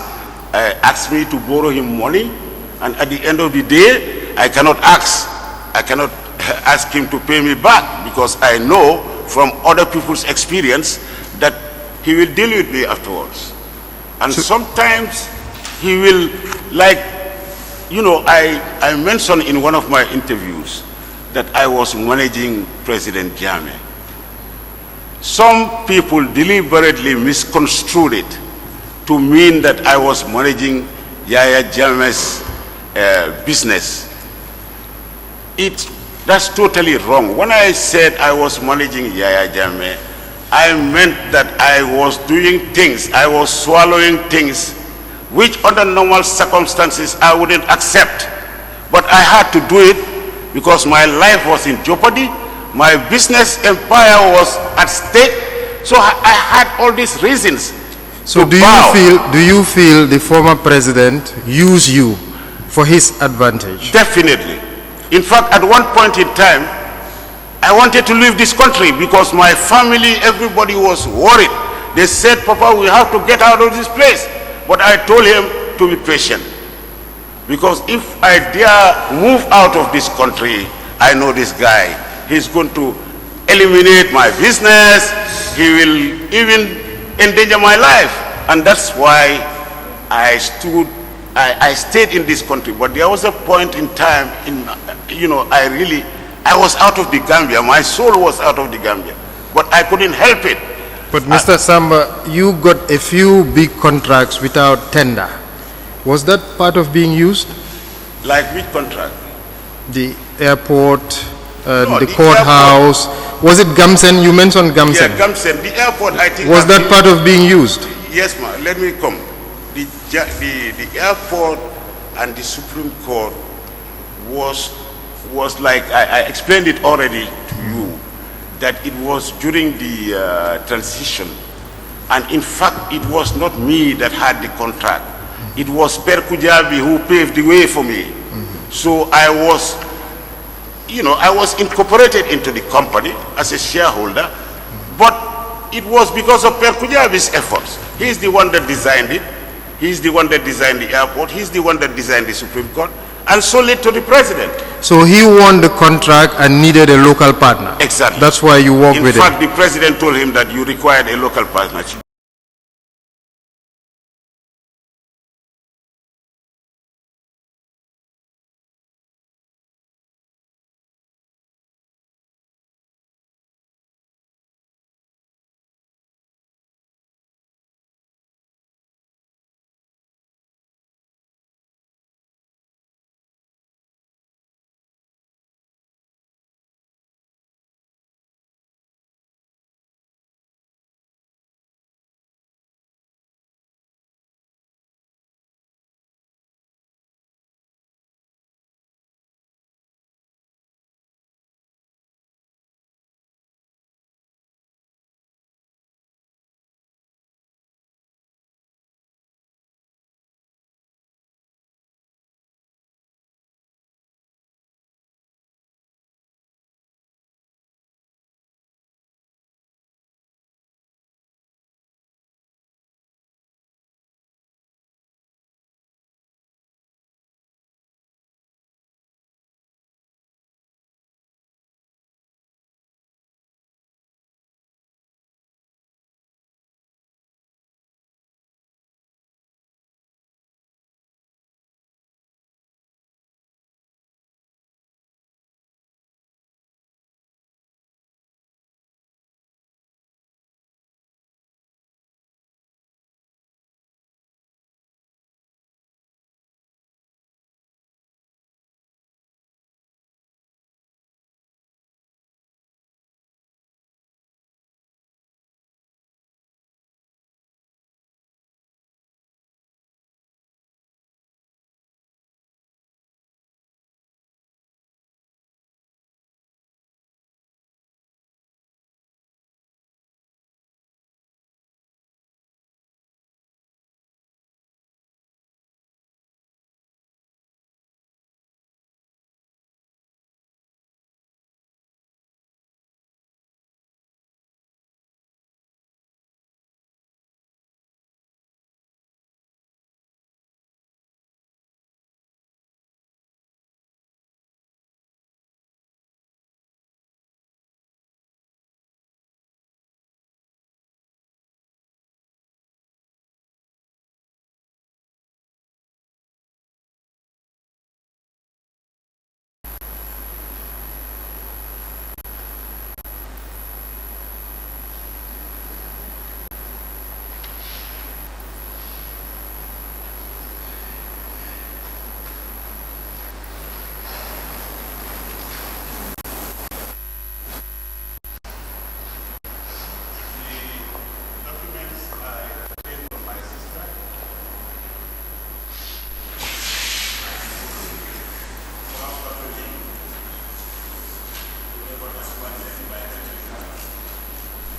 ask me to borrow him money, and at the end of the day, I cannot ask him to pay me back, because I know from other people's experience that he will deal with me afterwards. And sometimes he will, like, you know, I mentioned in one of my interviews that I was managing President Jammeh. Some people deliberately misconstrued it to mean that I was managing Yahya Jammeh's business. That's totally wrong. When I said I was managing Yahya Jammeh, I meant that I was doing things, I was swallowing things which under normal circumstances I wouldn't accept. But I had to do it because my life was in jeopardy, my business empire was at stake, so I had all these reasons. So do you feel the former president used you for his advantage? Definitely. In fact, at one point in time, I wanted to leave this country because my family, everybody was worried. They said, Papa, we have to get out of this place. But I told him to be patient. Because if I dare move out of this country, I know this guy. He's going to eliminate my business. He will even endanger my life. And that's why I stayed in this country. But there was a point in time, I was out of the Gambia. My soul was out of the Gambia. But I couldn't help it. But Mr. Samba, you got a few big contracts without tender. Was that part of being used? Like which contract? The airport, No, the courthouse. Airport. Was it Gamsen? You mentioned Gamsen. Yeah, Gamsen. The airport, I think. Was that part of being used? Yes, ma'am. Let me come. The airport and the Supreme Court was like, I explained it already to you, that it was during the transition. And in fact, it was not me that had the contract. It was Per Kujabi who paved the way for me. So I was incorporated into the company as a shareholder, but it was because of Per Kujabi's efforts. He's the one that designed it. He's the one that designed the airport. He's the one that designed the Supreme Court and sold it to the president. So he won the contract and needed a local partner. Exactly. That's why you worked with him. In fact, the president told him that you required a local partner.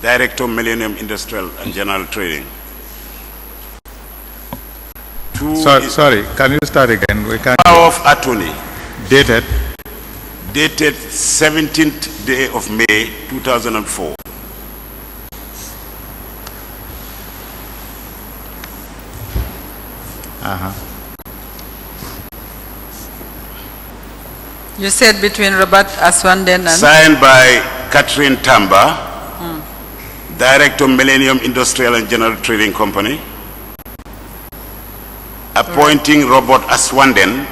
Director, Millennium Industrial and General Trading. 2 Sorry, can you start again? We can't. Power of attorney. Dated. Dated 17th day of May 2004. You said between Robert Aswanden and... Signed by Catherine Tamba, Director, Millennium Industrial and General Trading Company. Appointing Robert Aswanden,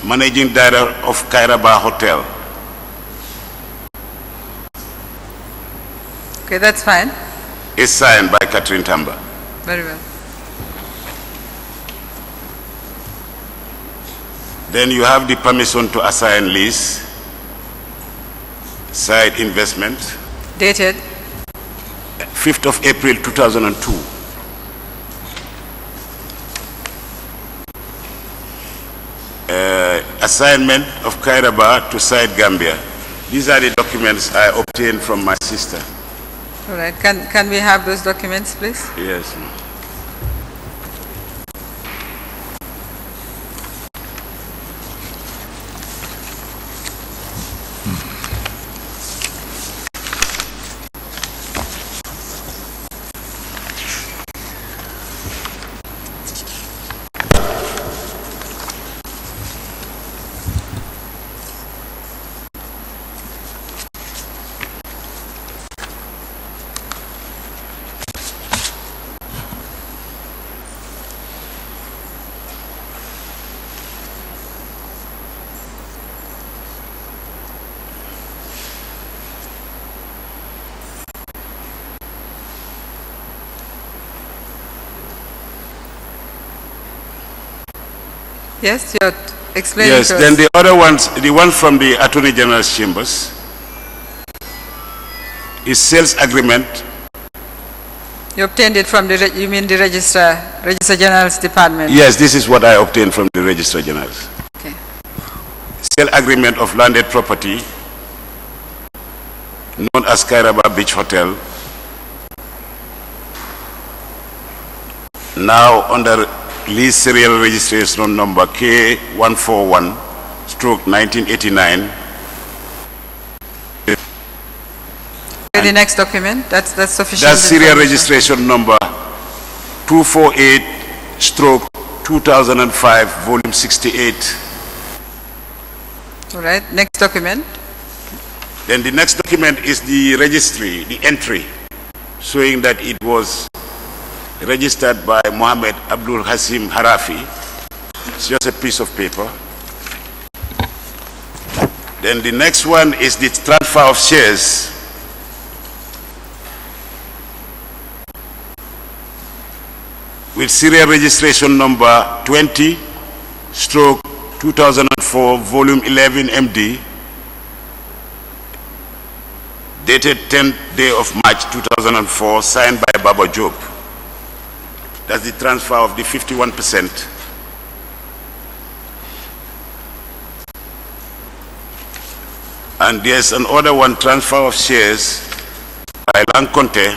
Managing Director of Kairaba Hotel. Okay, that's fine. Is signed by Catherine Tamba. Very well. Then you have the permission to assign lease, side investment. Dated? 5th of April 2002. Assignment of Kairaba to side Gambia. These are the documents I obtained from my sister. All right. Can we have those documents, please? Yes, ma'am. Yes, you're explaining Yes, to us. then the other ones, the one from the Attorney General's chambers is sales agreement. You obtained it from the, you mean the Registrar General's Department? Yes, this is what I obtained from the Registrar General's. Okay. Sale agreement of landed property known as Kairaba Beach Hotel, now under lease serial registration number K141/1989. The next document, that's sufficient. That's serial information. registration number 248/2005, volume 68. All right, next document. Then the next document is the registry, the entry, showing that it was registered by Mohammed Abdul Hasim Harafi. It's just a piece of paper. Then the next one is the transfer of shares. With serial registration number 20/2004, volume 11 MD, dated 10th day of March 2004, signed by Baba Job. That's the transfer of the 51%. And there's another one, transfer of shares by Lanconte,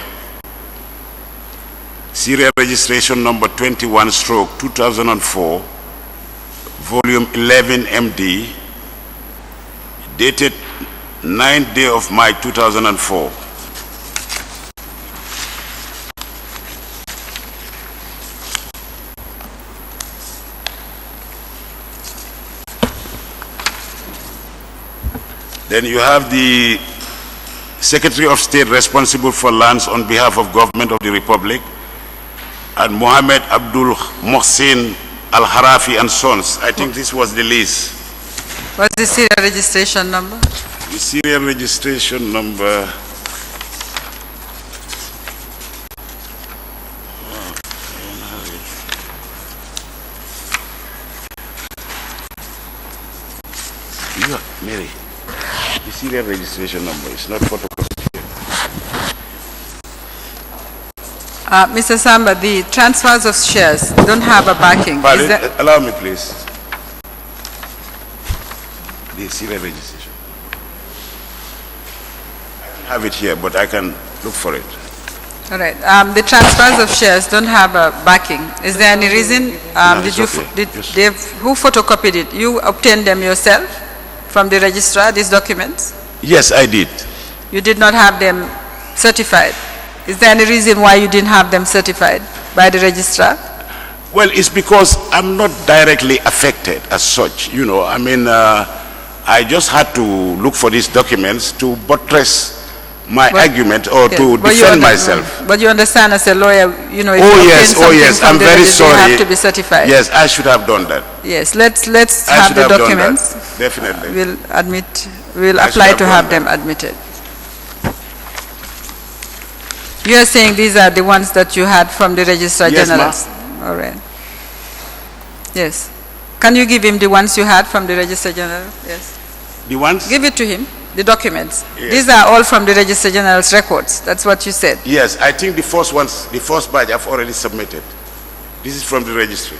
serial registration number 21/2004, volume 11 MD, dated 9th day of March 2004. Then you have the Secretary of State responsible for lands on behalf of Government of the Republic, and Mohammed Abdul Mohsin Al-Harafi and Sons. I think this was the lease. What's the serial registration number? The serial registration number. Mary, the serial registration number is not photocopied here. Mr. Samba, the transfers of shares don't have a backing. Pardon? Is that, Allow me, please. The serial registration. I don't have it here, but I can look for it. All right. The transfers of shares don't have a backing. Is there any reason? No, Did it's you? okay. Did Yes. who photocopied it? You obtained them yourself from the registrar. These documents. Yes, I did. You did not have them certified. Is there any reason why you didn't have them certified by the registrar? Well, it's because I'm not directly affected as such. You know, I mean, I just had to look for these documents to buttress my argument or Yeah, to but defend myself. But you understand, as a lawyer, you know, if Oh you yes, obtain oh something yes, from I'm the very registry, sorry. you have to be certified. Yes, I should have done that. Yes, let's I have should the have done documents. that. Definitely. We'll I should apply have to done have them that. admitted. You are saying these are the ones that you had from the Registrar Yes, General? ma'am. All right. Yes. Can you give him the ones you had from the Registrar General? Yes. The ones? Give it to him, the documents. Yes. These are all from the Registrar General's records. That's what you said. Yes, I think the first ones, the first batch I've already submitted. This is from the registry.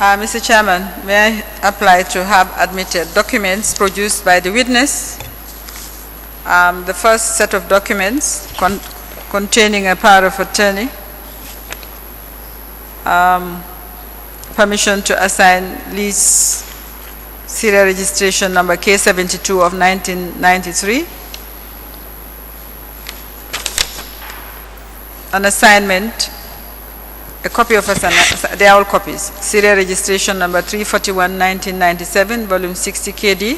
Mr. Chairman, may I apply to have admitted documents produced by the witness? The first set of documents containing a power of attorney, permission to assign lease serial registration number K72 of 1993, an assignment, a copy of they are all copies, serial registration number 341 1997, volume 60 KD,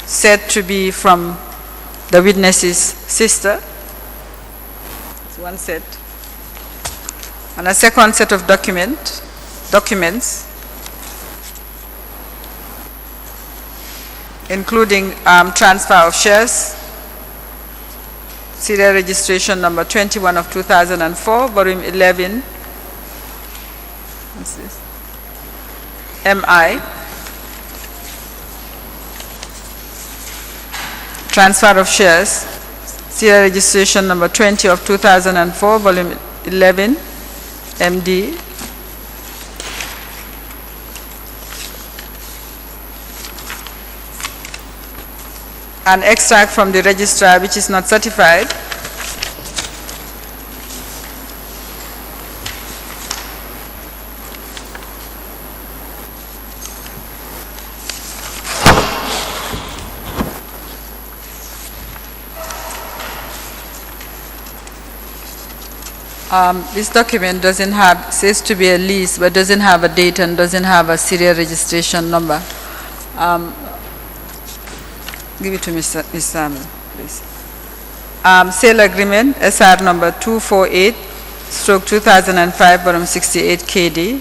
said to be from the witness's sister. It's one set. And a second set of documents, including transfer of shares, serial registration number 21 of 2004, volume 11, what's this? MI, transfer of shares, serial registration number 20 of 2004, volume 11, MD, an extract from the registrar which is not certified, this document doesn't have, says to be a lease, but doesn't have a date and doesn't have a serial registration number. Give it to Mr. Samuel, please. Sale agreement, SR number 248, stroke 2005, volume 68 KD.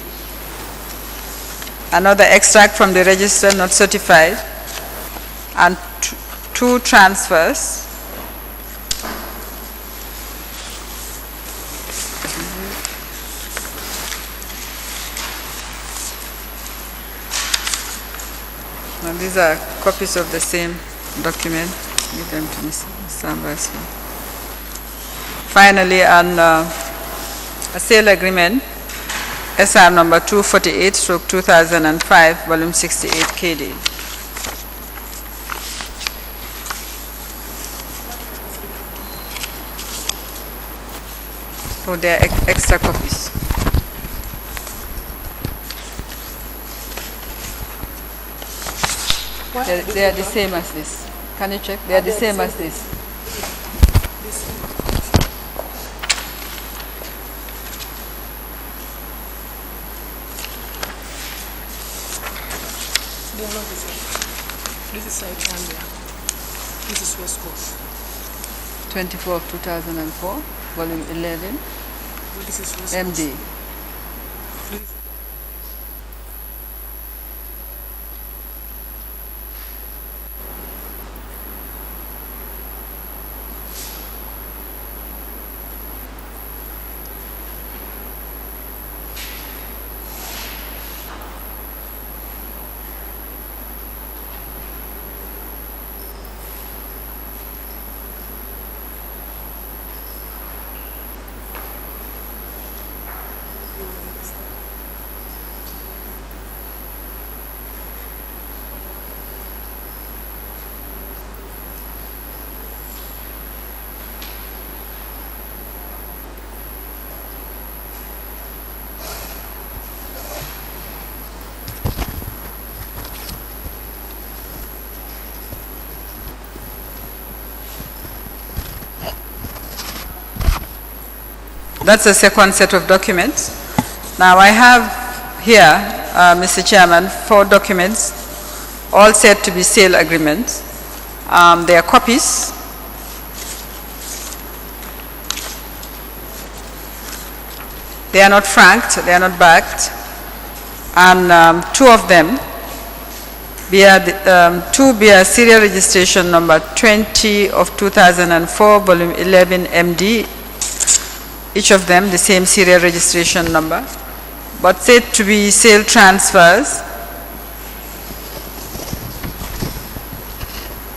Another extract from the register not certified, and two transfers. And these are copies of the same document. Give them to Mr. Samba as well. Finally, on a sale agreement, SR number 248, stroke 2005, volume 68 KD. Oh, there are extra copies. They are the same as this. Can you check? They are the same as this. They are not the same. This is South Zambia. This is West Coast. 24 of 2004, volume 11, This is West Coast. MD. That's the second set of documents. Now I have here, Mr. Chairman, 4 documents, all said to be sale agreements. They are copies. They are not franked, they are not backed, and 2 of them bear, 2 bear serial registration number 20 of 2004, volume 11 MD, each of them the same serial registration number, but said to be sale transfers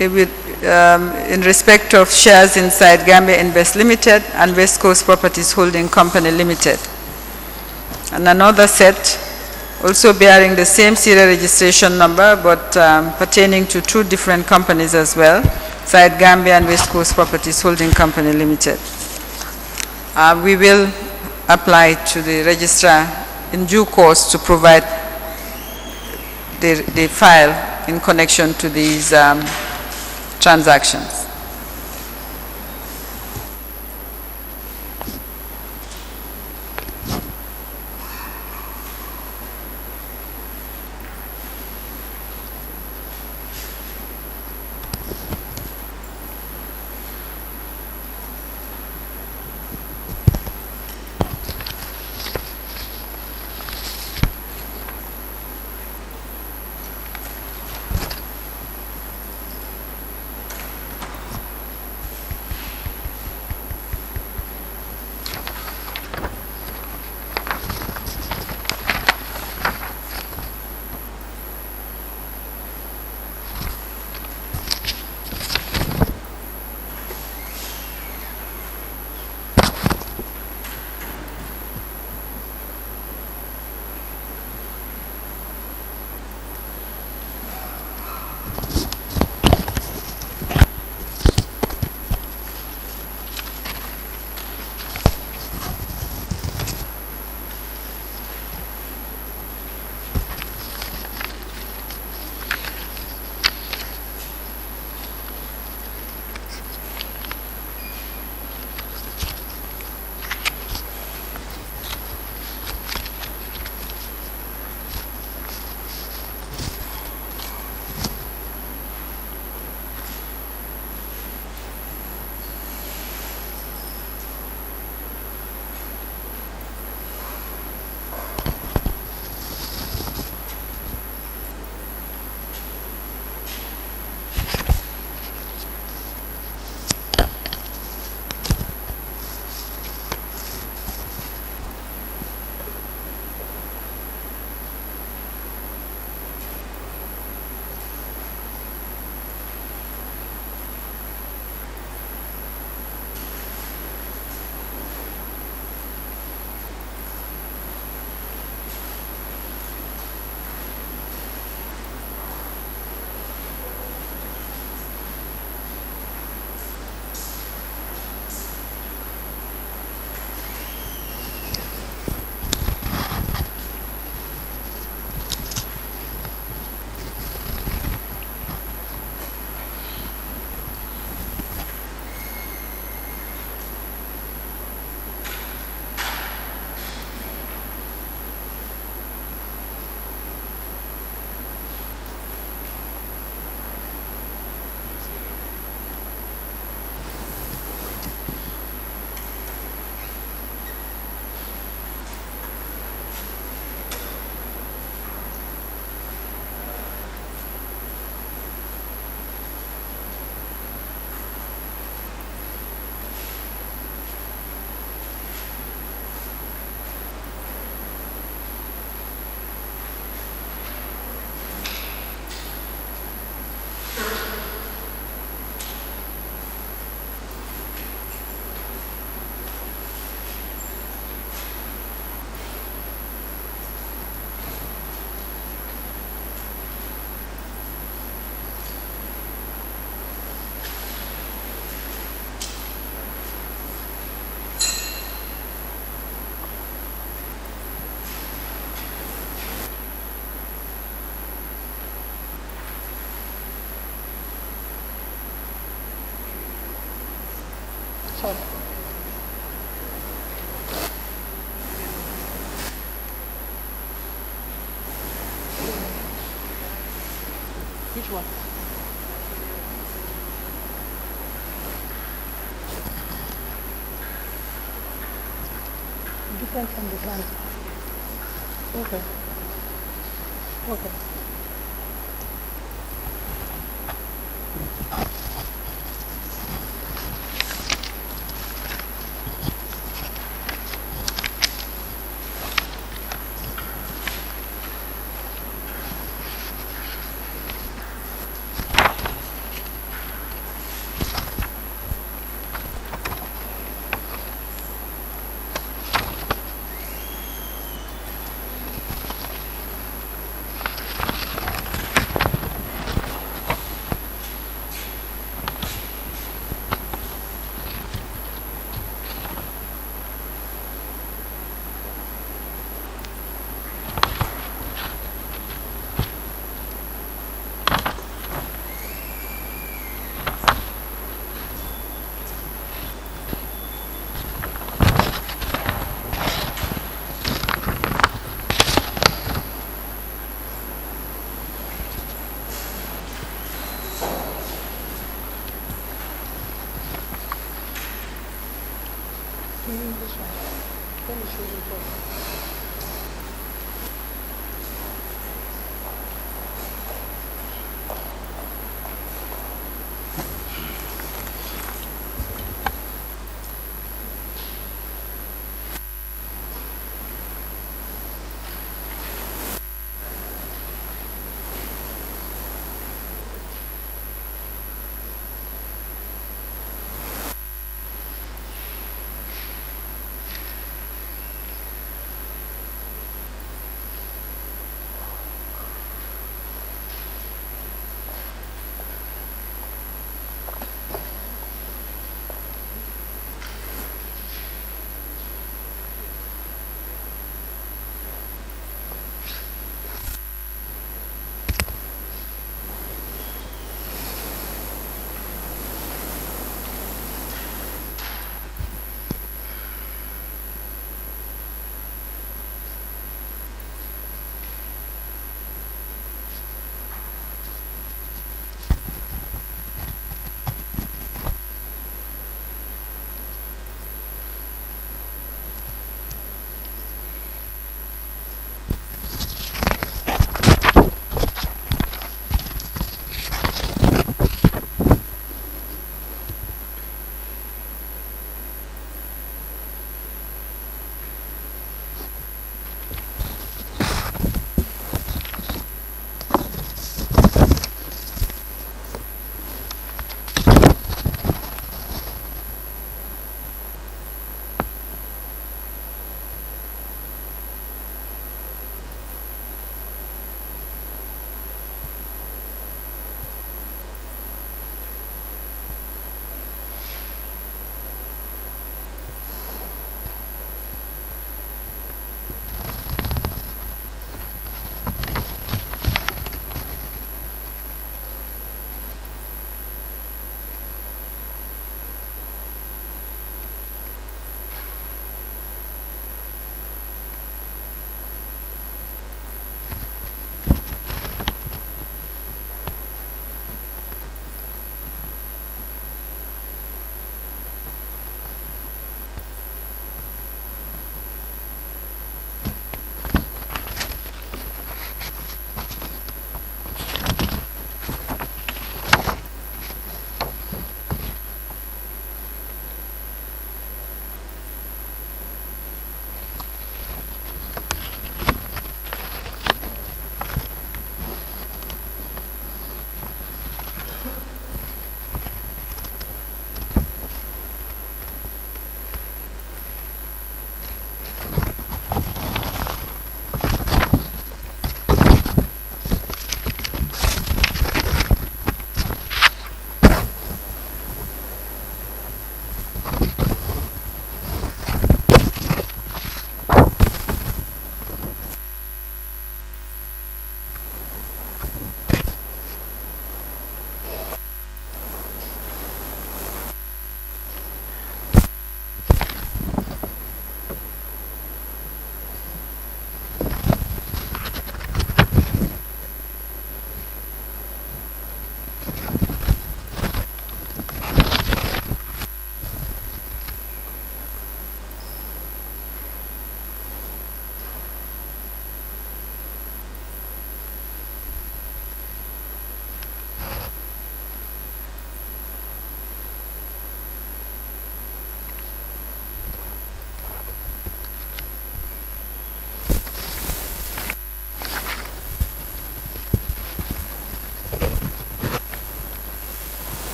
in respect of shares inside Gambia Invest Limited and West Coast Properties Holding Company Limited. And another set also bearing the same serial registration number but pertaining to 2 different companies as well, inside Gambia and West Coast Properties Holding Company Limited. We will apply to the registrar in due course to provide the file in connection to these transactions. Which one? Different from the grant. Okay. Okay. This one. Let me show you first.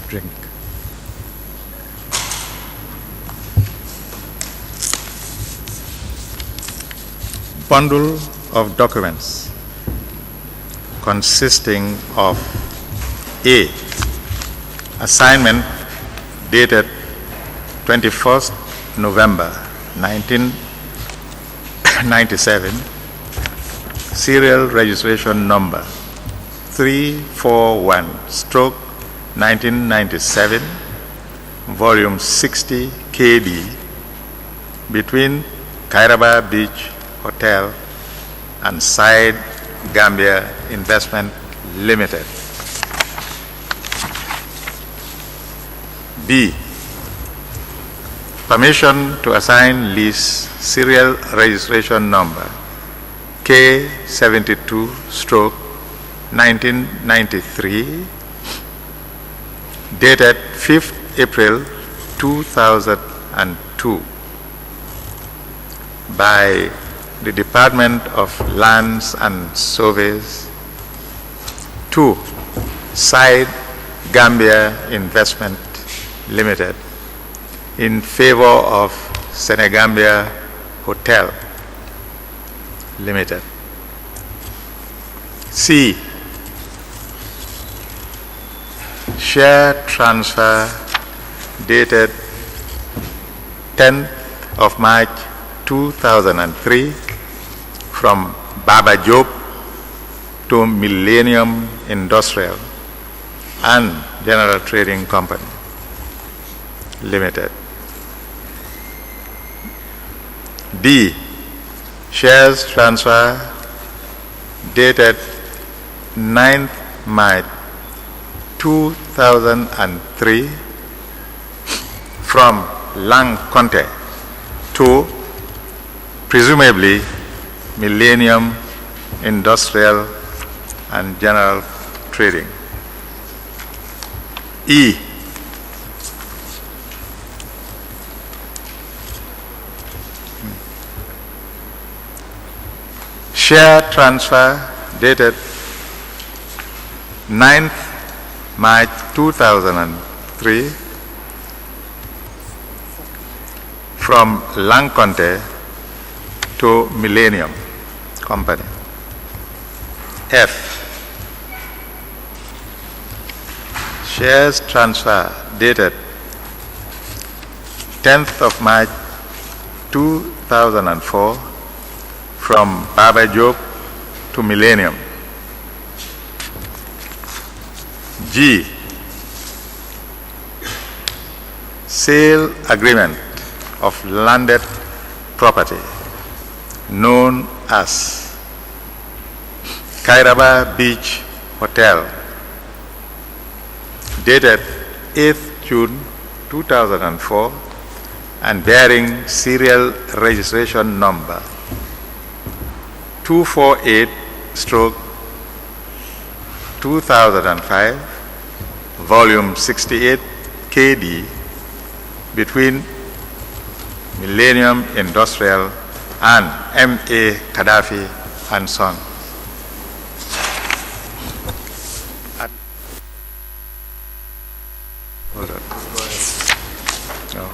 drink. Bundle of documents consisting of A, assignment dated 21st November 1997, serial registration number 341/1997, volume 60 KD, between Kairaba Beach Hotel and Side Gambia Investment Limited. B. Permission to assign lease serial registration number K72/1993, dated 5th April 2002, by the Department of Lands and Surveys to Side Gambia Investment Limited in favor of Senegambia Hotel Limited. C. Share transfer dated 10th of March 2003 from Baba Job to Millennium Industrial and General Trading Company Limited. D. Shares transfer dated 9th March 2003 from Lang Conte to presumably Millennium Industrial and General Trading. E. Share transfer dated 9th March 2003 from Langconte to Millennium Company. F. Shares transfer dated 10th of March 2004 from Baba Job to Millennium. G. Sale agreement of landed property known as Kairaba Beach Hotel, dated 8th June 2004 and bearing serial registration number 248/2005, volume 68 KD, between Millennium Industrial and M.A. Gaddafi and Son. Hold on. No.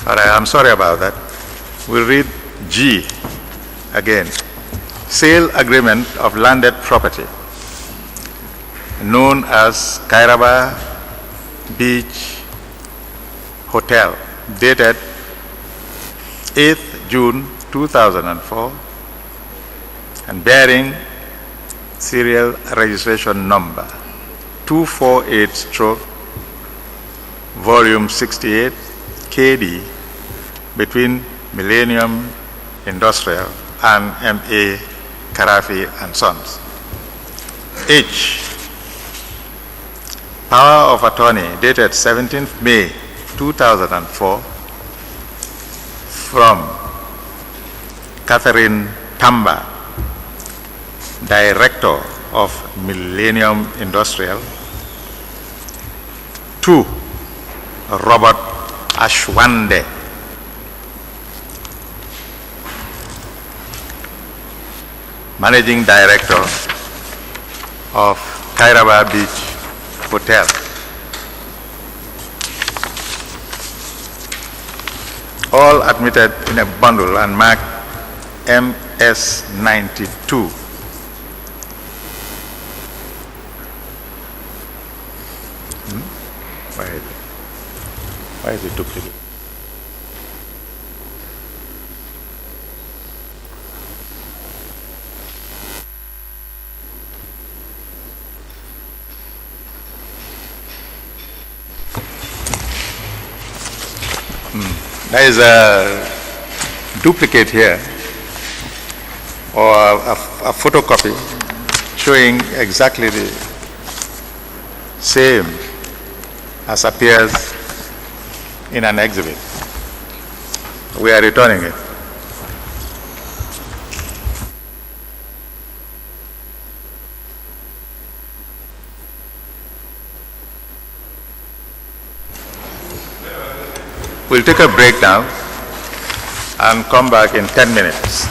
All right, I'm sorry about that. We'll read G again. Sale agreement of landed property known as Kairaba Beach Hotel, dated 8th June 2004 and bearing serial registration number 248 stroke volume 68 KD between Millennium Industrial and M.A. Karafi and Sons. H. Power of attorney dated 17th May 2004 from Catherine Tamba, Director of Millennium Industrial, to Robert Ashwande, Managing Director of Kairaba Beach Hotel. All admitted in a bundle and marked MS92. Why is it duplicate? There is a duplicate here, or a photocopy showing exactly the same as appears in an exhibit. We are returning it. We'll take a break now and come back in 10 minutes.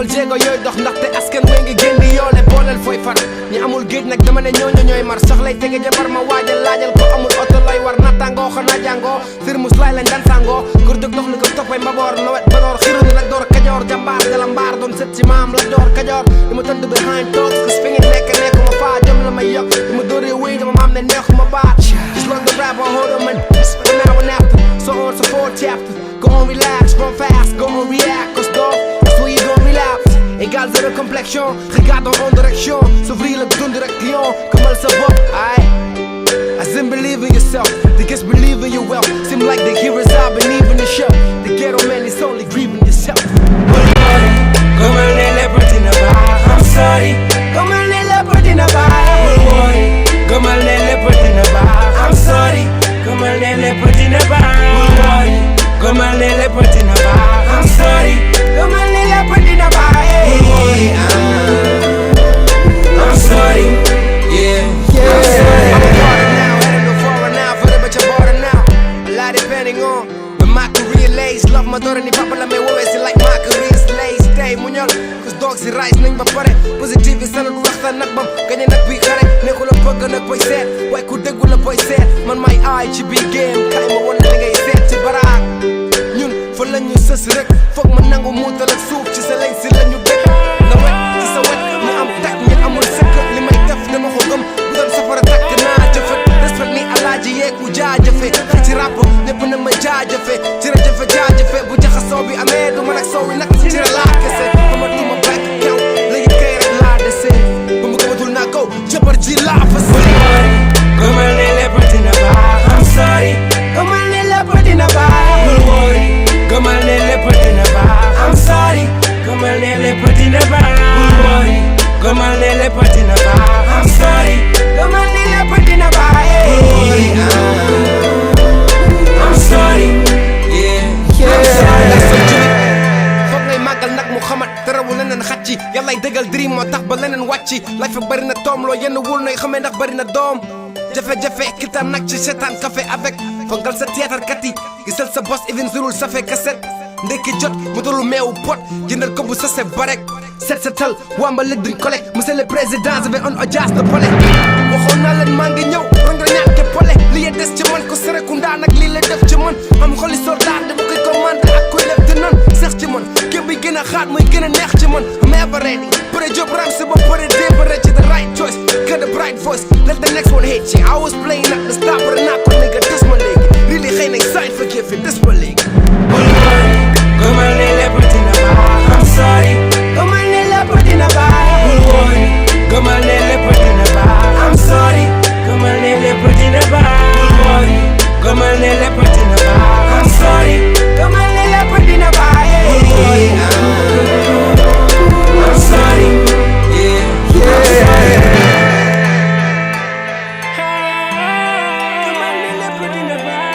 fonkal jéego yooy dox ndaxte askan wee ngi génn di yoole booleel fooy far ñi amul géej nag dama ne ñooñu ñooy mar soxlay tege jabar ma waajal laajal ko amul oto lay war nattangoo xanaa jàngoo firmus laay lañ dan sangoo góor jóg dox li ko toppay mbaboor nawet baloor xiru ni la door kajoor jambaar de la mbaar doon sët ci maam la door kajoor li ma tëdd behind talks cause fi ngeen nekk nekkuma faa jëm la may yokk li ma dóoree wéy dama maam ne neexuma baat just long the rap on hold on man for now and after so on so forth chapter go on relax run fast go on react cause dog that's where you gon' relapse égal zéro complexion regarde en direction s'ouvrir le don direction comme ça va aïe as in believe in yourself the kids believe in your wealth seem like the heroes are believe in the show the ghetto man is only grieving yourself come on let in the bar I'm sorry come on let in the bar come on let in the bar I'm sorry come on let in the bar come on let in the bar I'm sorry come on let in the bar I'm sorry yeah I'm sorry I'm a foreigner now heading to foreign now for the bitch I'm border now a lot depending on when my career lays love my daughter ni papa la me woowee si like my career's lays stay muñal cause dogs si rise nañ ba pare positive yi salad waxtaan nag bam gañe nag bi xare nekkul la bëgg nag boy seet waaye ku déggu la boy seet man may aay ci biir game kay ma wan li ngay seet ci baraak ñun fa la ñu sës rek foog ma nangu muutal ak suuf ci sa lañ si la ñu dëkk na wet ci sa wet ñu am tak ñu amul sëkk li may def dama ko gëm bu doon safara takk naa jëfe respect ni alaaji yeeku jaajëfe fii ci rap ñëpp na ma jaajëfe ci rajafe jaajëfe bu jaxasoo bi amee du man ak soow bi nag ci laa kese ba ma duma back yow léegi kay rek laa dese ba ma gëmatul naa kaw jabar ji laa fa see come on let in the bar I'm sorry come on let in the bar come on let in the bar I'm sorry come on let in the bar come on let in the bar I'm sorry come on let in the bar I'm sorry yeah I'm sorry foog ngay màggal nag Muhammad terawul leneen xacci yàllay dëggal dream moo tax ba leneen wàcci life ak bari na toom loo yenn wul nay xamee ndax bari na doom jafe-jafe kitam nag ci seetaan café avec fongal sa théâtre kat yi gisal sa boss even zurul sa fe kaset ndekki jot mu tollu meewu pot jëndal ko bu sa se barek set setal wamba lëg duñ kole monsieur le président j'avais un audience de palais waxoon naa leen maa ngi ñëw rang ñaan ke pole li ye des ci man ko Serekunda nag lii la def ci man am xoli soldat dama koy commande ak koy lef te nan seex ci man képp bi gën a xaat muy gën a neex ci man am ever ready pare job ram si ba pare débare ci the right choice got a bright voice let the next one hit you I was playing at the stop but not ko nigga des ma léegi really xëy nañ side for give it des ma léegi come on let in the bar I'm sorry come on let in the bar come on let in the bar I'm sorry come on let in the bar come on let in the bar I'm sorry come on let in the bar I'm sorry yeah I'm sorry come on let in the bar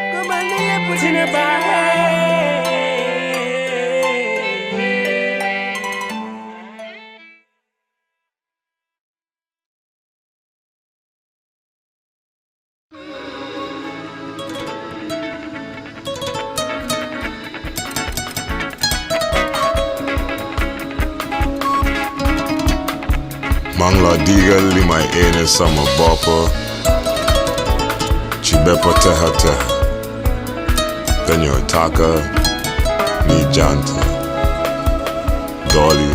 come on let in the bar Mang la digal li may ene sama bopp ci bépp texe dañoo tàkk ni jant dooli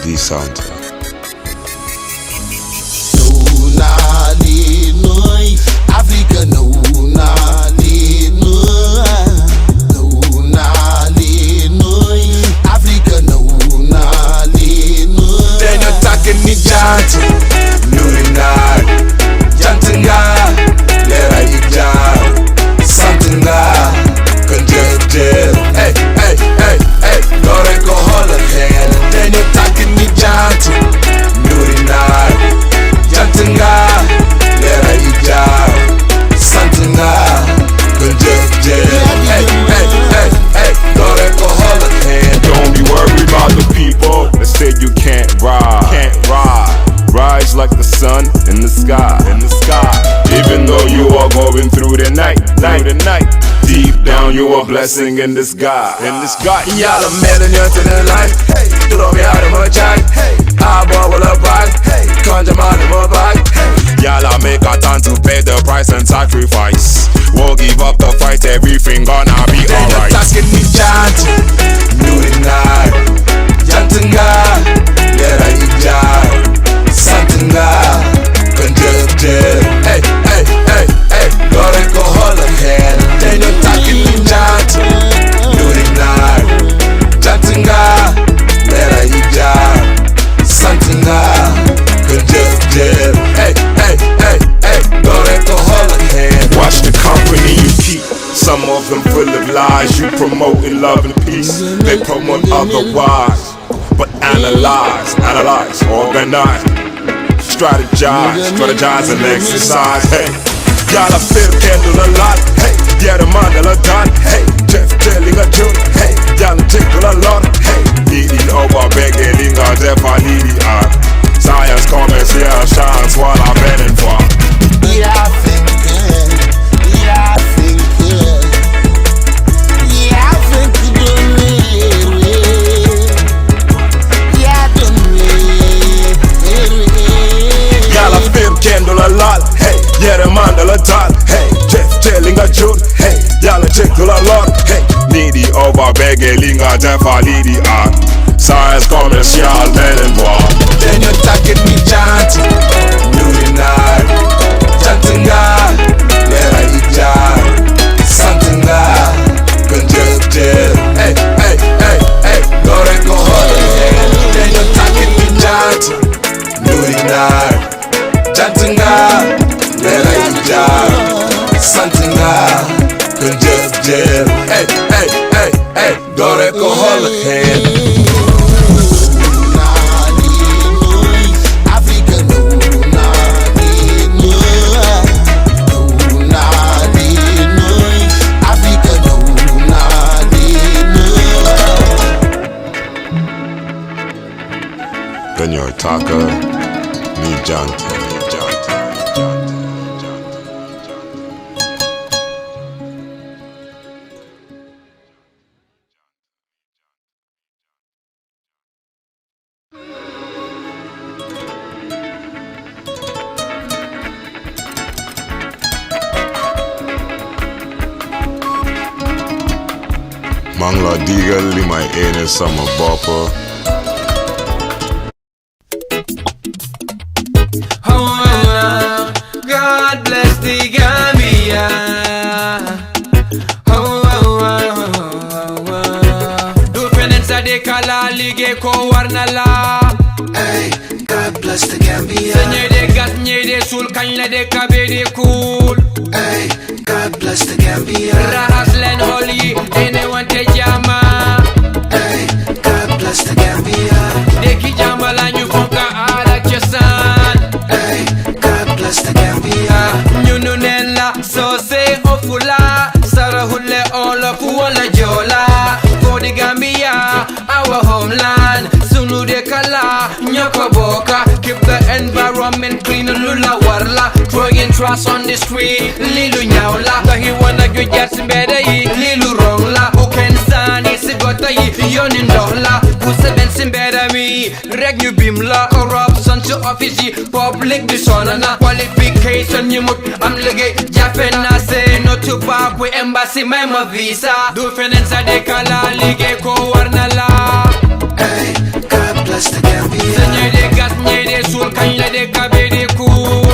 di sant Africa dañoo tàkk ni jant ñuy naaj jant nga leeray yi jaar sant nga kon jëf hey hey hey hey doo rek ko xoolal xel dañoo tàkk ni jant night. Deep down, you a blessing in disguise. Y'all a million to the life. Throw me out of my jack. I bubble up back. Conjure man in my back. Y'all a make a time to pay the price and sacrifice. Won't give up the fight, everything gonna be alright. Tasking me chant, Nurinai, Jantunga, Lera Ijai, Santunga, Conjecture. Hey, hey, hey, hey, Loreko Holohead. Then you're talking me chant, Nurinai, Jantunga, Lera Ijai, Santunga, Conjecture. Hey, hey, hey, hey, Loreko Holohead. Watch the company you keep. Some of them full of lies. You promoting love and peace. They promote otherwise. But analyze, organize, strategize and exercise. Hey, y'all a feel candle a lot. Hey, yeah the man a done. Hey, Jeff telling a joke. Hey, y'all tickle a lot. Hey, needy over begging a Jeff a needy art. Science comments here shines while I'm betting for. Yeah, I think good. Yeah, I think good. Yeah, I think good. Y'all a feel candle a lot. Hey, yeah the man a done. Hey, Jeff telling a joke. Hey, y'all a tickle a lot. Hey, needy over begging a Jeff a needy art. Science comments y'all betting for. Then you're talking me chant. Nurinai, Jantunga, Lera Ijai, Santunga, Conjecture. Hey, hey, hey, hey, Loreko Holohead. Then you're talking me chant. Nurinai, Jantunga, Lera Ijai, Santunga, Conjecture. Hey, hey, hey, hey, Loreko Holohead. Penyo Taka, ni Janta. Mangla diga limay ene sama bapa. God bless the Gambia. Do penance de kala lige ko warnala. Hey, God bless the Gambia. Senye de gas nye de sul kanya de kabe de cool. Hey, God bless the Gambia. Rahaslen holy anyone te jama. Hey, God bless the Gambia. De ki jama la ñu fonka ala chesan. Hey, God bless the Gambia. Nyunu nela so se ofula sarahule all fu wala jola for the Gambia our homeland sunu de kala nyoko boka keep the environment clean lula warla throwing trash on the street lilu nyawla he wanna go just better lilu wrongla who can stand is gota yoni ndola who seven better me reg new bimla corruption to office public dishonor na qualification you mut am lege jafen na say no to pap we embassy my visa do finance de kala lige ko warnala. Hey, God bless the Gambia. Senye de gas nye de sul kanya de kabe de cool.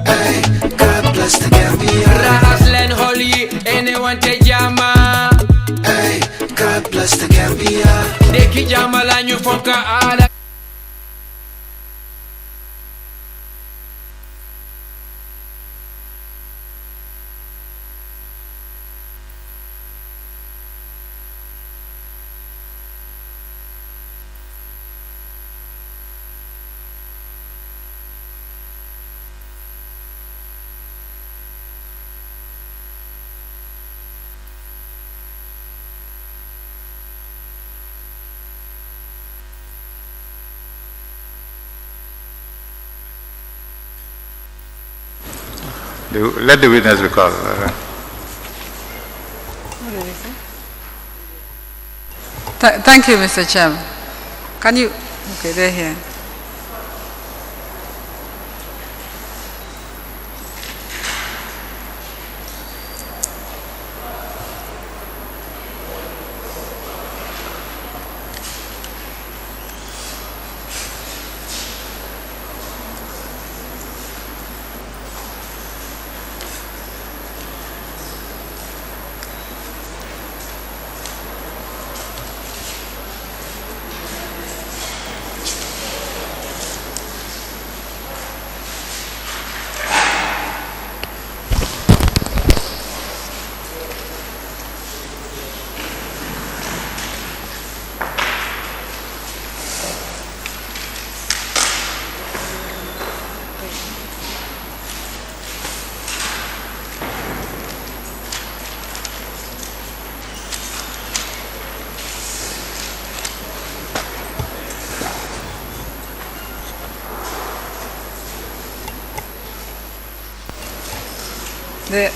Hey, God bless the Gambia. Rahaslen holy anyone te jama. Hey, God bless the Gambia. De ki jama la ñu fonka ala. Let the witness be called. Thank you, Mr. Chairman. Can you? Okay, they're here.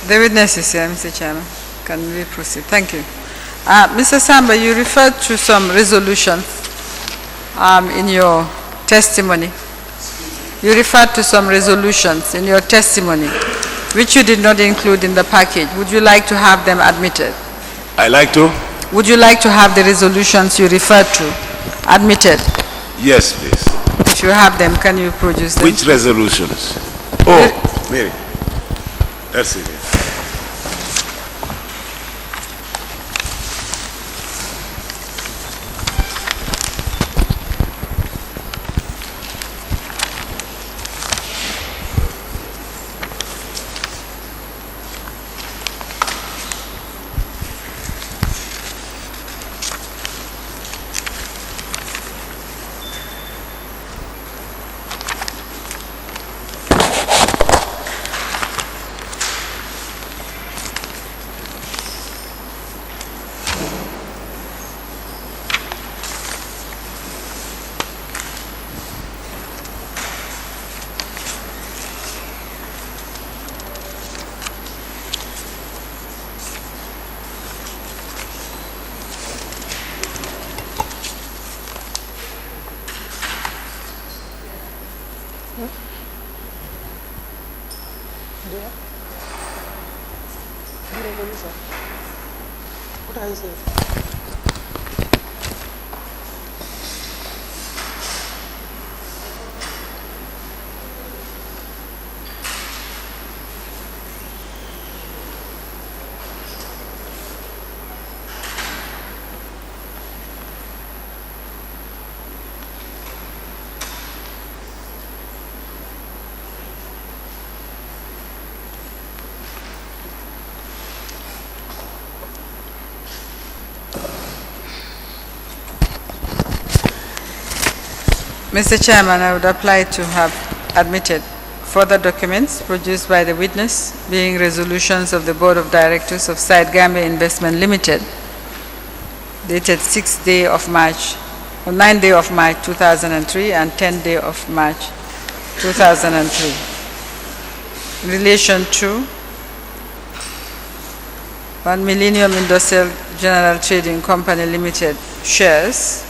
The witness is here, Mr. Chairman. Can we proceed? Thank you. Mr. Samba, you referred to some resolutions in your testimony. You referred to some resolutions in your testimony, which you did not include in the package. Would you like to have them admitted? I like to? Would you like to have the resolutions you referred to admitted? Yes, please. If you have them, can you produce them? Which resolutions? Oh, Mary. That's it. Mr. Chairman, I would apply to have admitted further documents produced by the witness, being resolutions of the Board of Directors of Site Gambia Investment Limited, dated 6th day of March, or 9th day of March 2003 and 10th day of March 2003. In relation to One Millennium Industrial General Trading Company Limited shares,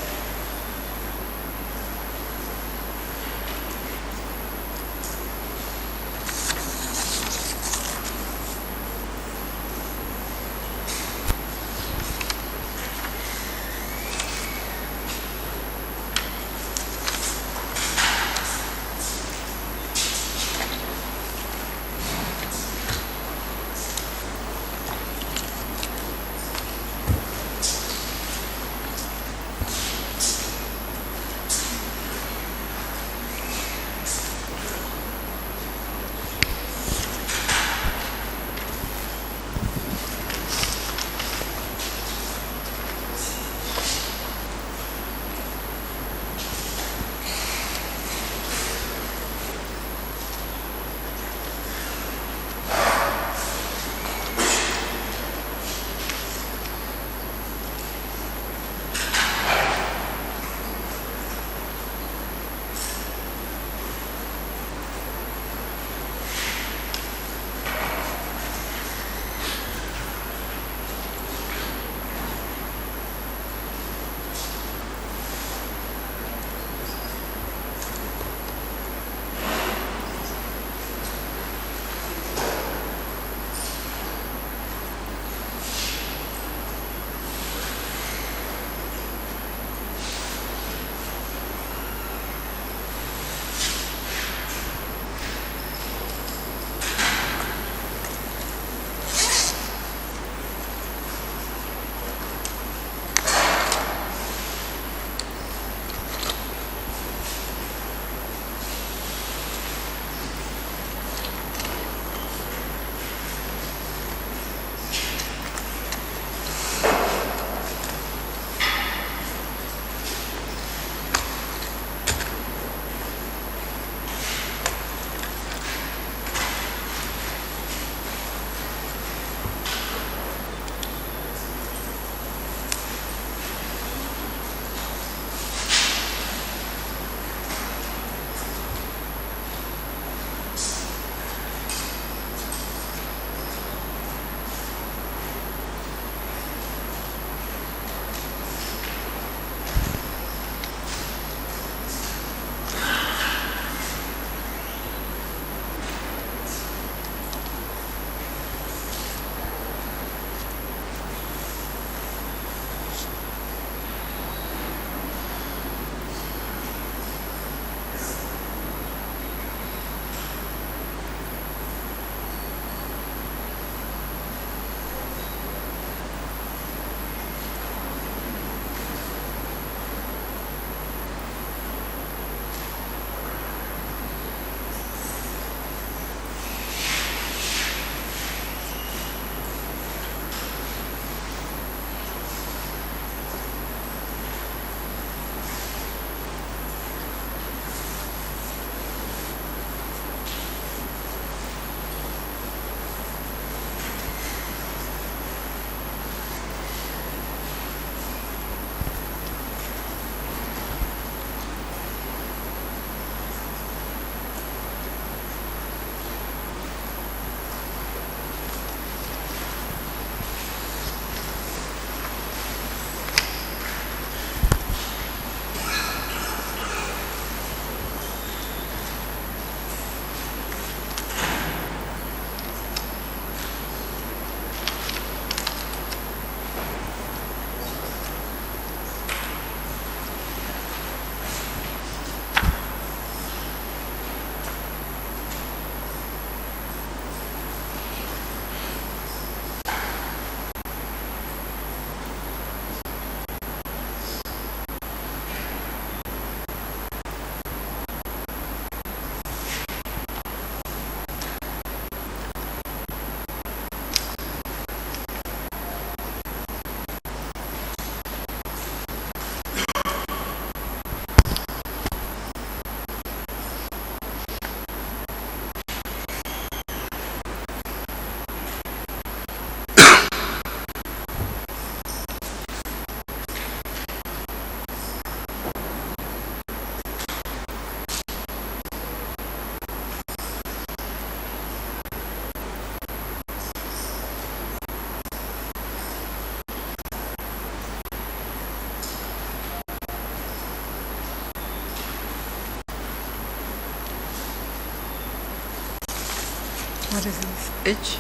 What is this? H?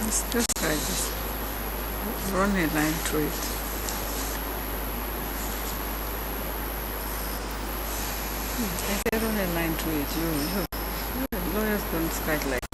It's just like this. Run a line through it. I said run a line through it. You lawyers don't scratch like that.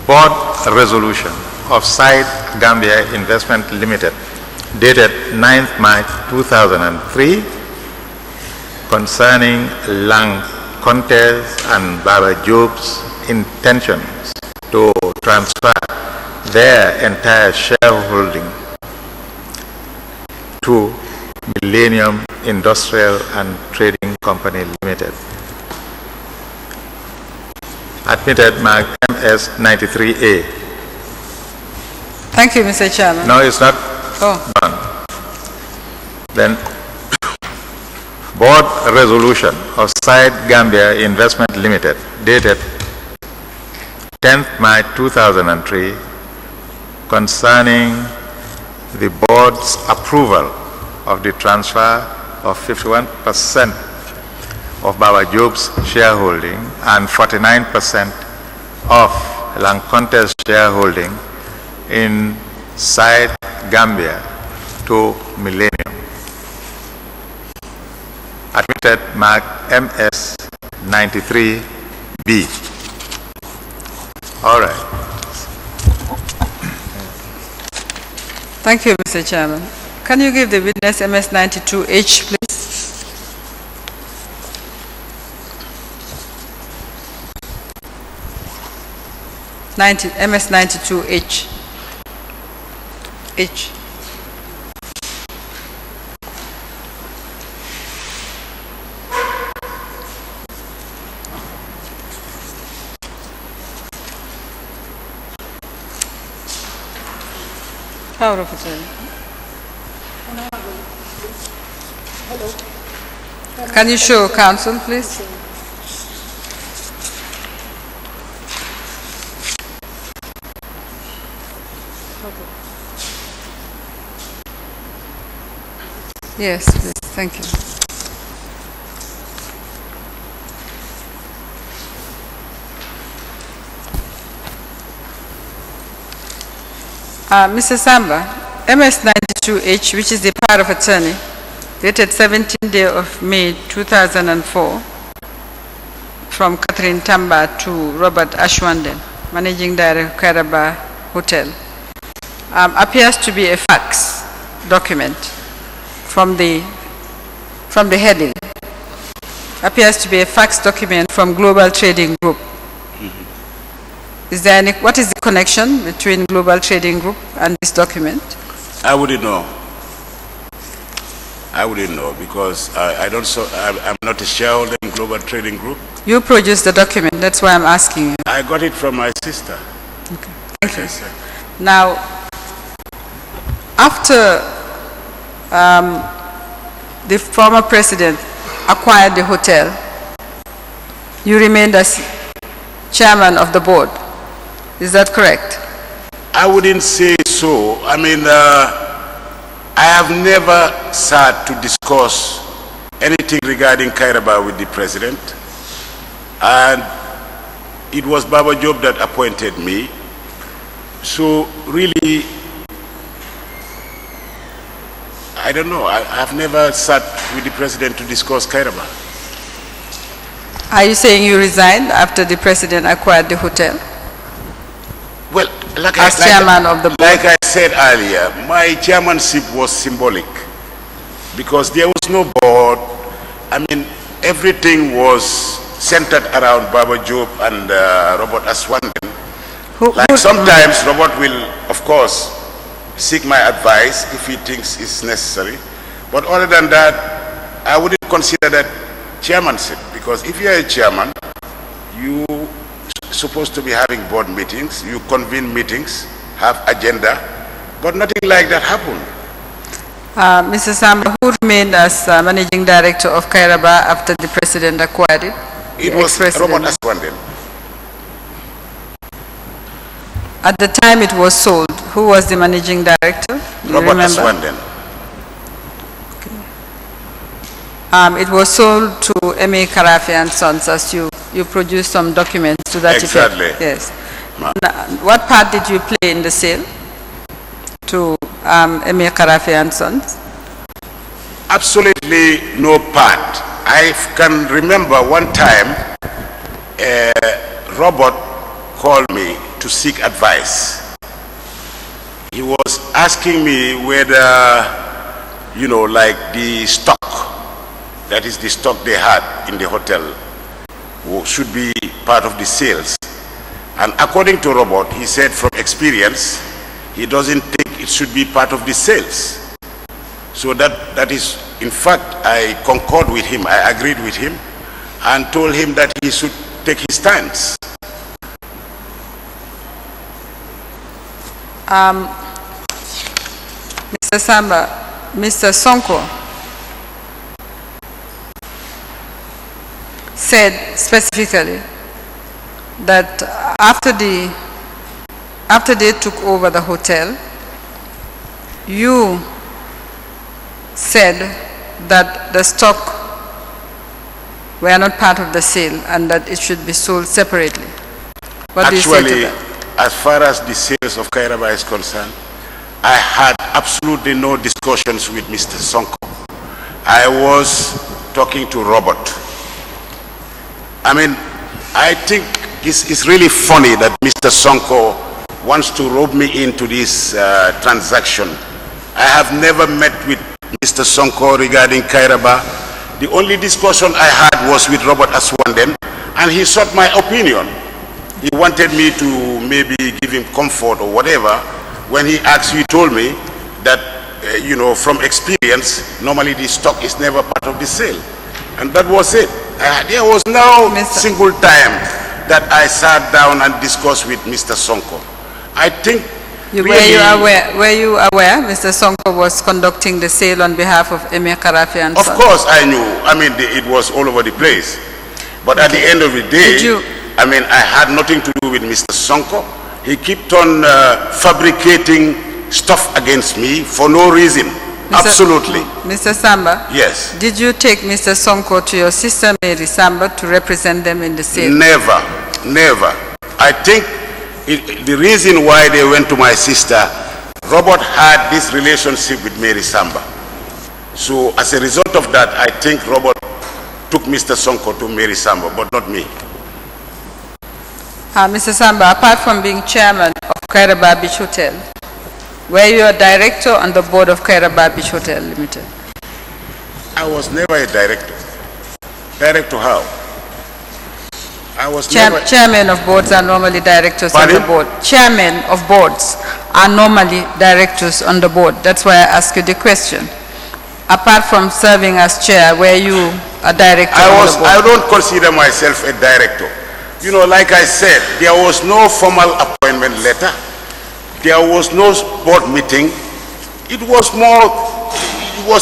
Board resolution of Site Gambia Investment Limited dated 9th March 2003 concerning Lang Contes and Baba Job's intentions to transfer their entire shareholding to Millennium Industrial and Trading Company Limited. Admitted mark MS 93A. Thank you, Mr. Chairman. No, it's not done. Then, Board resolution of Site Gambia Investment Limited dated 10th March 2003 concerning the Board's approval of the transfer of 51% of Baba Job's shareholding and 49% of Lanconte's shareholding in Site Gambia to Millennium. Admitted mark MS 93B. All right. Thank you, Mr. Chairman. Can you give the witness MS 92H, please? MS 92H. H. Power of attorney. Can you show counsel, please? Yes, please. Thank you. Mr. Samba, MS 92H, which is the power of attorney, dated 17th day of May 2004, from Catherine Tamba to Robert Ashwanden, Managing Director, Kairaba Hotel, appears to be a fax document from the heading. Appears to be a fax document from Global Trading Group. Is there any, what is the connection between Global Trading Group and this document? I wouldn't know. I wouldn't know because I'm not a shareholder in Global Trading Group. You produced the document, that's why I'm asking you. I got it from my sister. Okay, thank you. Yes, sir. Now, after the former president acquired the hotel, you remained as chairman of the board. Is that correct? I wouldn't say so. I mean, I have never sat to discuss anything regarding Kairaba with the president. And it was Baba Job that appointed me So really, I don't know. I've never sat with the president to discuss Kairaba. Are you saying you resigned after the president acquired the hotel? Well, As chairman of the board? Like I said earlier, my chairmanship was symbolic because there was no board. I mean, everything was centered around Baba Job and Robert Aswanden. Sometimes Robert will, of course, seek my advice if he thinks it's necessary. But other than that, I wouldn't consider that chairmanship, because if you're a chairman, you supposed to be having board meetings, you convene meetings, have agenda, but nothing like that happened. Mr. Samba, who remained as managing director of Kairaba after the president acquired it? It was Robert Aswanden. At the time it was sold, who was the managing director? Robert Aswanden. It was sold to M.A. Karafi and Sons, as you produced some documents to that effect. Exactly. Yes. Now, what part did you play in the sale to M.A. Karafi and Sons? Absolutely no part. I can remember one time Robert called me to seek advice. He was asking me whether, you know, like the stock, that is the stock they had in the hotel, should be part of the sales. And according to Robert, he said from experience, he doesn't think it should be part of the sales. So that is, in fact, I concurred with him, I agreed with him, and told him that he should take his stance. Mr. Samba, Mr. Sonko said specifically that after they took over the hotel, you said that the stock were not part of the sale and that it should be sold separately. What do you say to that? As far as the sales of Kairaba is concerned, I had absolutely no discussions with Mr. Sonko. I was talking to Robert. I mean, I think it's really funny that Mr. Sonko wants to rope me into this transaction. I have never met with Mr. Sonko regarding Kairaba. The only discussion I had was with Robert Aswanden, and he sought my opinion. He wanted me to maybe give him comfort or whatever. When he asked, he told me that, you know, from experience, normally the stock is never part of the sale. And that was it. There was no single time that I sat down and discussed with Mr. Sonko. I think were you aware Mr. Sonko was conducting the sale on behalf of Emir Karafi and Of Sons? course I knew. I mean, it was all over the place. But at the end of the day, I mean, I had nothing to do with Mr. Sonko. He kept on fabricating stuff against me for no reason. Absolutely. Mr. Samba? Yes. Did you take Mr. Sonko to your sister Mary Samba to represent them in the sale? Never, never. I think the reason why they went to my sister, Robert had this relationship with Mary Samba. So as a result of that, I think Robert took Mr. Sonko to Mary Samba, but not me. Mr. Samba, apart from being chairman of Kairaba Beach Hotel, were you a director on the board of Kairaba Beach Hotel Limited? I was never a director. Director how? I was never... Chairmen of boards are normally directors on the board. Chairmen of boards are normally directors on the board. That's why I ask you the question. Apart from serving as chair, were you a director on the board? I don't consider myself a director. You know, like I said, there was no formal appointment letter. There was no board meeting. It was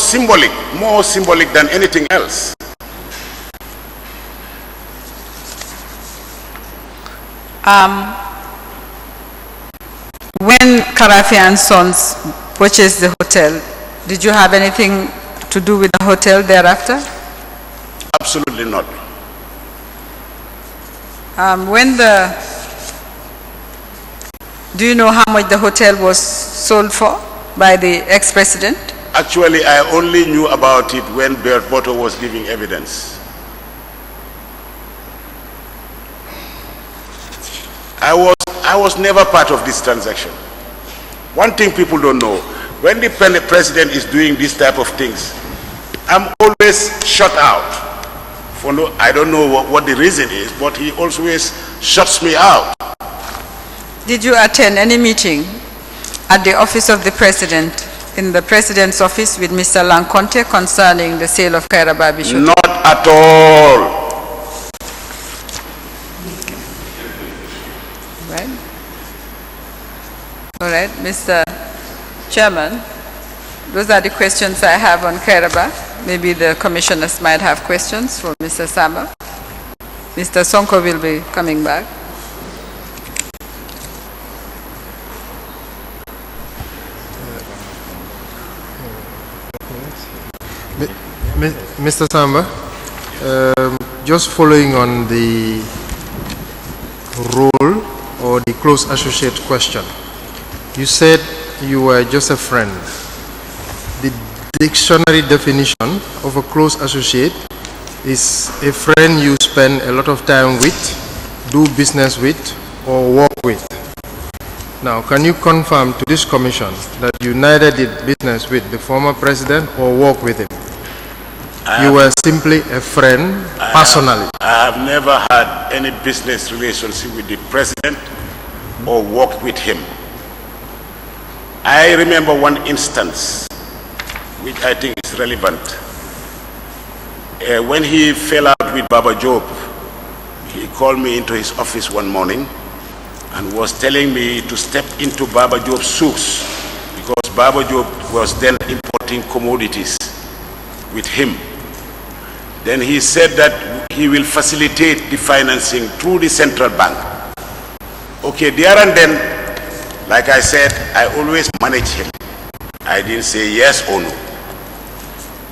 symbolic, more symbolic than anything else. When Karafi and Sons purchased the hotel, did you have anything to do with the hotel thereafter? Absolutely not. Do you know how much the hotel was sold for by the ex-president? Actually, I only knew about it when Bert Botto was giving evidence. I was never part of this transaction. One thing people don't know, when the president is doing this type of things, I'm always shut out. I don't know what the reason is, but he always shuts me out. Did you attend any meeting at the office of the president, in the president's office with Mr. Lanconte concerning the sale of Kairaba Bishop? Not at all. Right. All right, Mr. Chairman, those are the questions I have on Kairaba. Maybe the commissioners might have questions for Mr. Samba. Mr. Sonko will be coming back. Mr. Samba, just following on the role or the close associate question, you said you were just a friend. The dictionary definition of a close associate is a friend you spend a lot of time with, do business with, or work with. Now, can you confirm to this commission that you neither did business with the former president or work with him? You were simply a friend personally. I have never had any business relationship with the president or worked with him. I remember one instance which I think is relevant. When he fell out with Baba Job, he called me into his office one morning and was telling me to step into Baba Job's shoes because Baba Job was then importing commodities with him. Then he said that he will facilitate the financing through the central bank. Okay, there and then, like I said, I always manage him. I didn't say yes or no.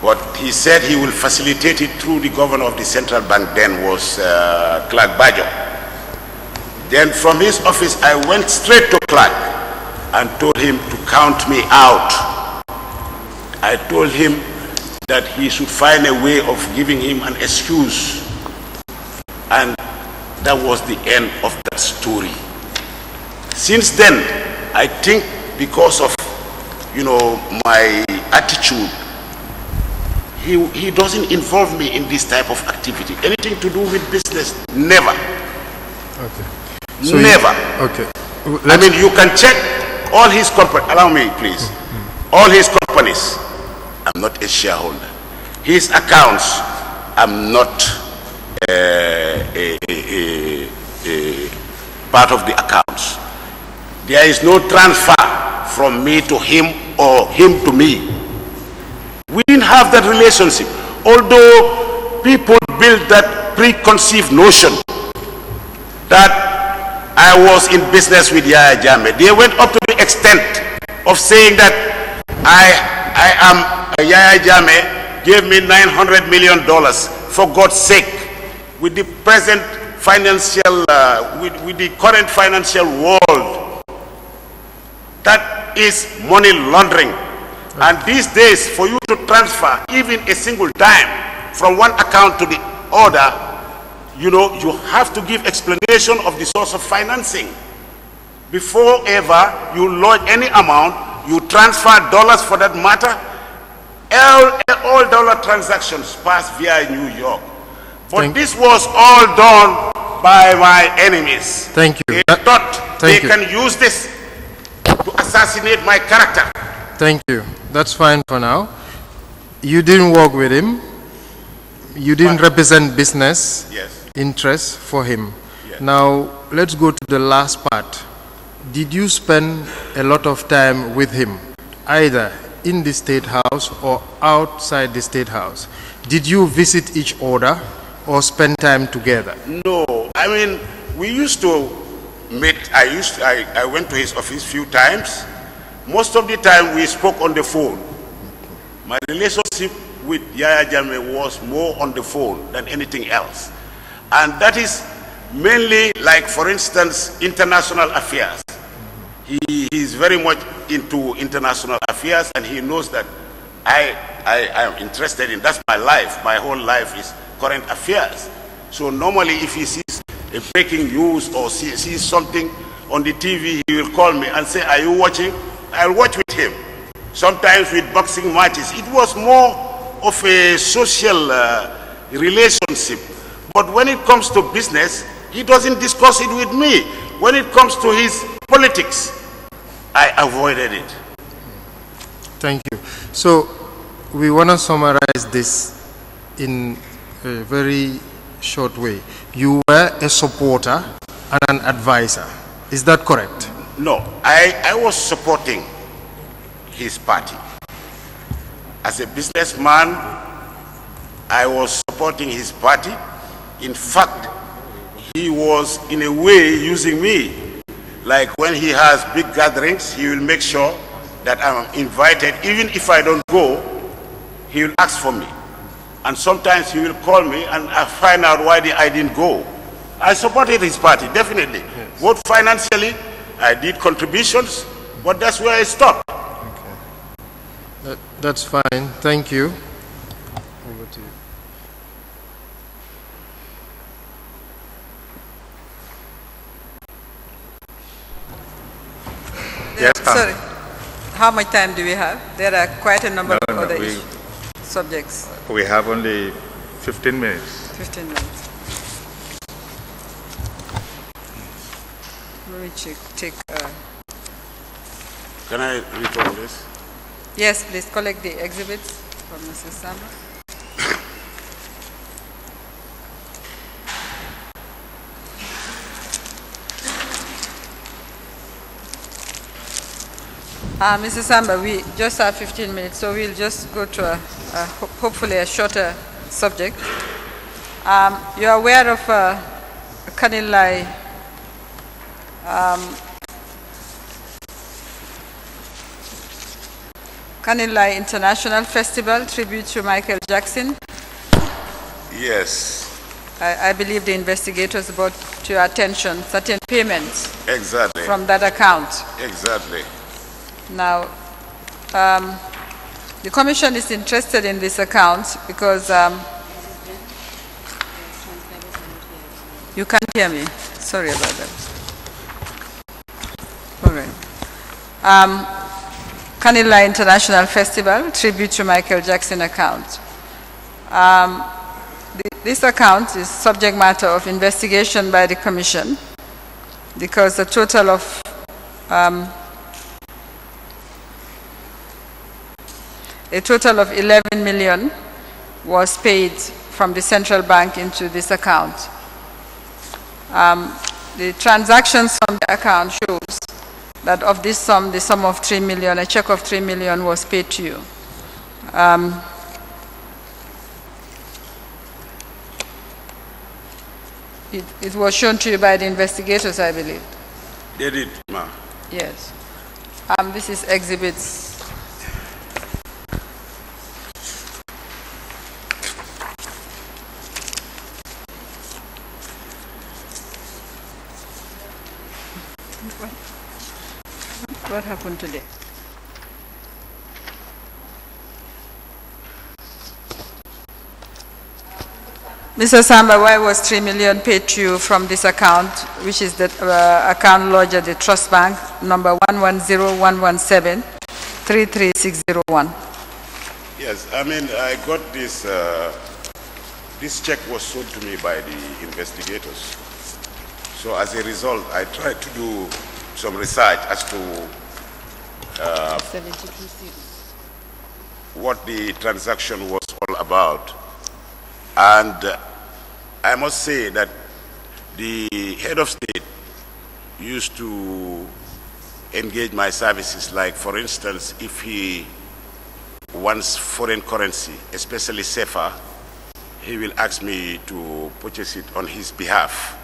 But he said he will facilitate it through the governor of the central bank then was Clark Bajo. Then from his office, I went straight to Clark and told him to count me out. I told him that he should find a way of giving him an excuse. And that was the end of that story. Since then, I think because of, my attitude, he doesn't involve me in this type of activity. Anything to do with business, never. Okay. So never. Okay. I mean, you can check all his companies. Allow me, please. All his companies. I'm not a shareholder. His accounts, I'm not a part of the accounts. There is no transfer from me to him or him to me. We didn't have that relationship. Although people built that preconceived notion that I was in business with Yaya Jammeh. They went up to the extent of saying that Yaya Jammeh gave me $900 million for God's sake. With the present financial, with the current financial world, that is money laundering. And these days, for you to transfer even a single dime from one account to the other, you have to give explanation of the source of financing. Before ever you lodge any amount, you transfer dollars for that matter. All dollar transactions pass via New York. But this was all done by my enemies. Thank you. They thought they can use this to assassinate my character. Thank you. That's fine for now. You didn't work with him. You didn't represent business interests for him. Yes. Now, let's go to the last part. Did you spend a lot of time with him, either in the State House or outside the State House? Did you visit each other or spend time together? No. I mean, we used to meet. I went to his office a few times. Most of the time we spoke on the phone. My relationship with Yaya Jammeh was more on the phone than anything else. And that is mainly, like, for instance, international affairs. very much into international affairs, and he knows that I am interested in, that's my life. My whole life is current affairs. So normally if he sees a breaking news or sees something on the TV, he will call me and say, are you watching? I'll watch with him. Sometimes with boxing matches. It was more of a social relationship. But when it comes to business, he doesn't discuss it with me. When it comes to his politics, I avoided it. Thank you. So we want to summarize this in a very short way. You were a supporter and an advisor. Is that correct? No, I was supporting his party. As a businessman, I was supporting his party. In fact, he was in a way using me. Like when he has big gatherings, he will make sure that I'm invited. Even if I don't go, he will ask for me. And sometimes he will call me and I find out why I didn't go. I supported his party, definitely. Yes. Both financially, I did contributions, but that's where I stopped. Okay. That's fine. Thank you. Over to you. Yes, sorry. How much time do we have? There are quite a number of other subjects. We have only 15 minutes. 15 minutes. Let me take. Can I read all this? Yes, please collect the exhibits from Mr. Samba. Mr. Samba, we just have 15 minutes, so we'll just go to hopefully a shorter subject. You're aware of Kanilai Kanilai International Festival, tribute to Michael Jackson? Yes. I believe the investigators brought to your attention certain payments Exactly. from that account. Exactly. Now, the Commission is interested in this account because you can't hear me. Sorry about that. All right. Kanilai International Festival, tribute to Michael Jackson account. This account is subject matter of investigation by the Commission because a total of $11 million was paid from the central bank into this account. The transactions from the account shows that of this sum, the sum of $3 million, a check of $3 million was paid to you. It was shown to you by the investigators, I believe. They did, ma. Yes. This is exhibits. What happened today? Mr. Samba, why was $3 million paid to you from this account, which is the account lodged at the Trust Bank, number 110-117-33601? Yes, I mean, I got this, this check was sold to me by the investigators. So as a result, I tried to do some research as to what the transaction was all about. And I must say that the head of state used to engage my services, like for instance, if he wants foreign currency, especially CFA, he will ask me to purchase it on his behalf.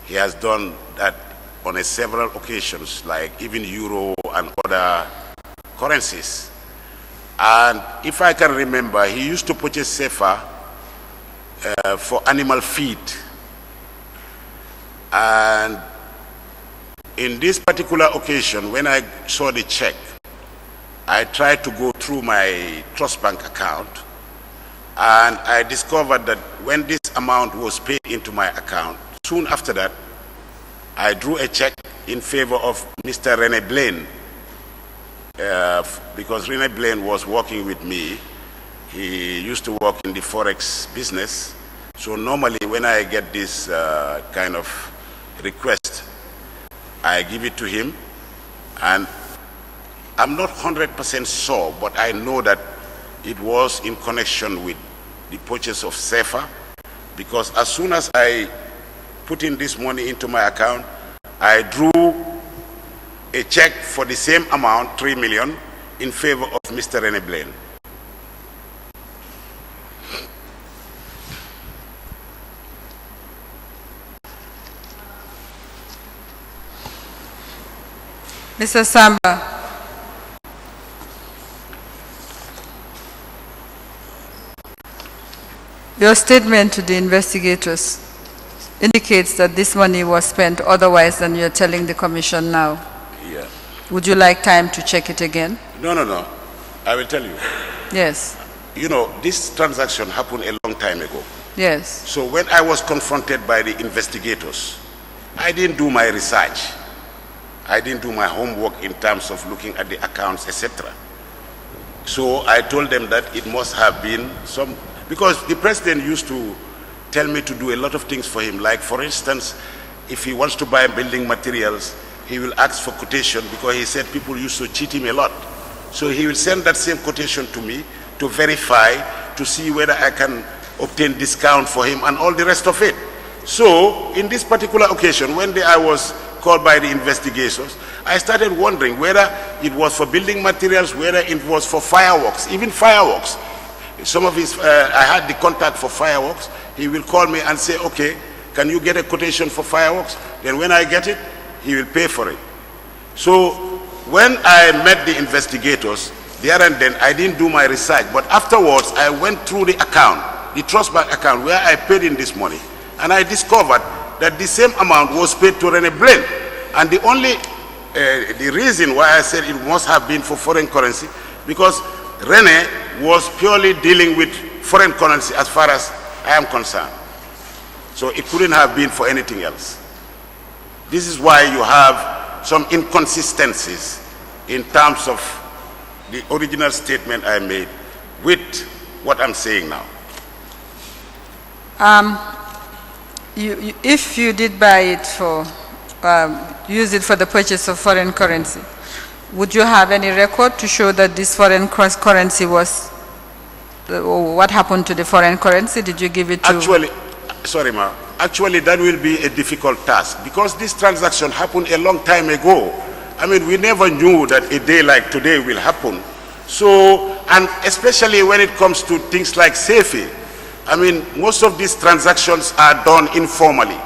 He has done that on several occasions, like even euro and other currencies. And if I can remember, he used to purchase CFA for animal feed. And In this particular occasion, when I saw the check, I tried to go through my trust bank account, and I discovered that when this amount was paid into my account, soon after that, I drew a check in favor of Mr. Rene Blaine, because Rene Blaine was working with me. He used to work in the Forex business. So normally when I get this kind of request, I give it to him, and I'm not 100% sure, but I know that it was in connection with the purchase of SEFA, because as soon as I put in this money into my account, I drew a check for the same amount, 3 million, in favor of Mr. Rene Blaine. Mr. Samba, your statement to the investigators indicates that this money was spent otherwise than you're telling the commission now. Yeah. Would you like time to check it again? No. I will tell you. Yes. You know, this transaction happened a long time ago. Yes. So when I was confronted by the investigators, I didn't do my research. I didn't do my homework in terms of looking at the accounts, etc. So I told them that it must have been some, because the president used to tell me to do a lot of things for him. Like, for instance, if he wants to buy building materials, he will ask for quotation, because he said people used to cheat him a lot. So he will send that same quotation to me to verify, to see whether I can obtain discount for him and all the rest of it. So in this particular occasion, when I was called by the investigators, I started wondering whether it was for building materials, whether it was for fireworks, even fireworks. Some of his, I had the contact for fireworks. He will call me and say, okay, can you get a quotation for fireworks? Then when I get it, he will pay for it. So when I met the investigators, there and then I didn't do my research, but afterwards I went through the account, the trust bank account where I paid in this money, and I discovered that the same amount was paid to Rene Blaine. And the only, the reason why I said it must have been for foreign currency, because Rene was purely dealing with foreign currency as far as I am concerned. So it couldn't have been for anything else. This is why you have some inconsistencies in terms of the original statement I made with what I'm saying now. If you did buy it for, use it for the purchase of foreign currency, would you have any record to show that this foreign currency was, what happened to the foreign currency? Did you give it to? Actually, sorry ma, actually that will be a difficult task, because this transaction happened a long time ago. I mean, we never knew that a day like today will happen. So, and especially when it comes to things like SEFI, I mean, most of these transactions are done informally.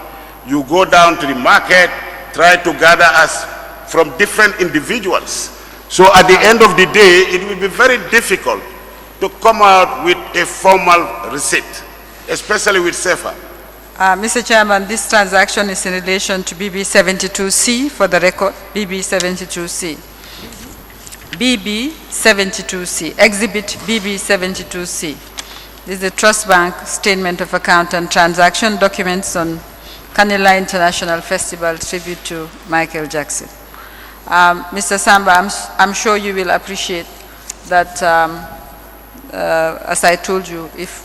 You go down to the market, try to gather us from different individuals. So at the end of the day, it will be very difficult to come out with a formal receipt, especially with SEFA. Mr. Chairman, this transaction is in relation to BB72C, for the record, BB72C. BB72C, Exhibit BB72C. This is the Trust Bank Statement of Account and Transaction Documents on Kanila International Festival Tribute to Michael Jackson. Mr. Samba, I'm sure you will appreciate that, as I told you, if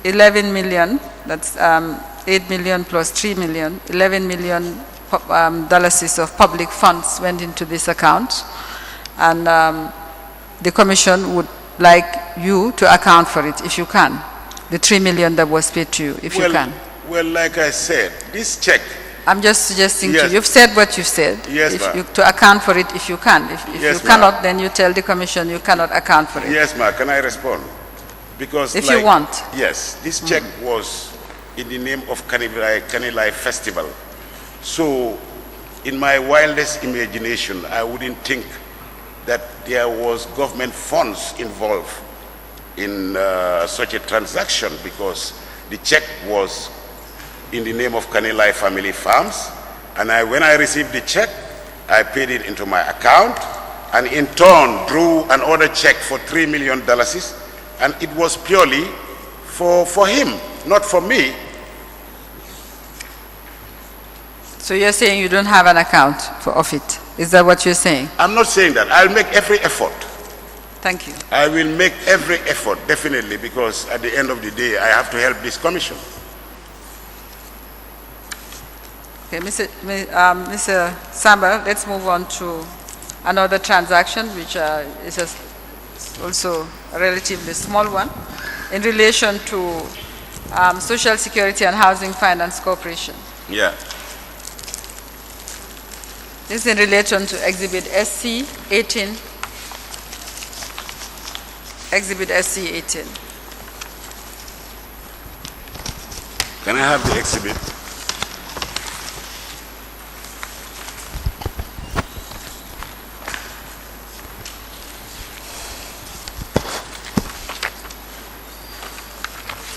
11 million, that's 8 million plus 3 million, 11 million dollars of public funds went into this account, and the Commission would like you to account for it, if you can. The 3 million that was paid to you, if you can. Well, like I said, this check. I'm just suggesting Yes. to you. You've said what you've said. Yes, if ma'am. you, to account for it, if you can. If Yes, you cannot, then you tell the Commission you cannot account for it. Yes, ma'am. Can I respond? Because If you want. Yes, this check was in the name of Kanilai Festival. So, in my wildest imagination, I wouldn't think that there was government funds involved in such a transaction, because the check was in the name of Kanilai Family Farms, and when I received the check, I paid it into my account, and in turn drew another check for $3 million, and it was purely for him, not for me. So you're saying you don't have an account of it? Is that what you're saying? I'm not saying that. I'll make every effort. Thank you. I will make every effort, definitely, because at the end of the day, I have to help this commission. Okay, Mr. Samba, let's move on to another transaction, which is also a relatively small one, in relation to Social Security and Housing Finance Corporation. Yeah. This is in relation to Exhibit SC 18. Exhibit SC 18. Can I have the exhibit?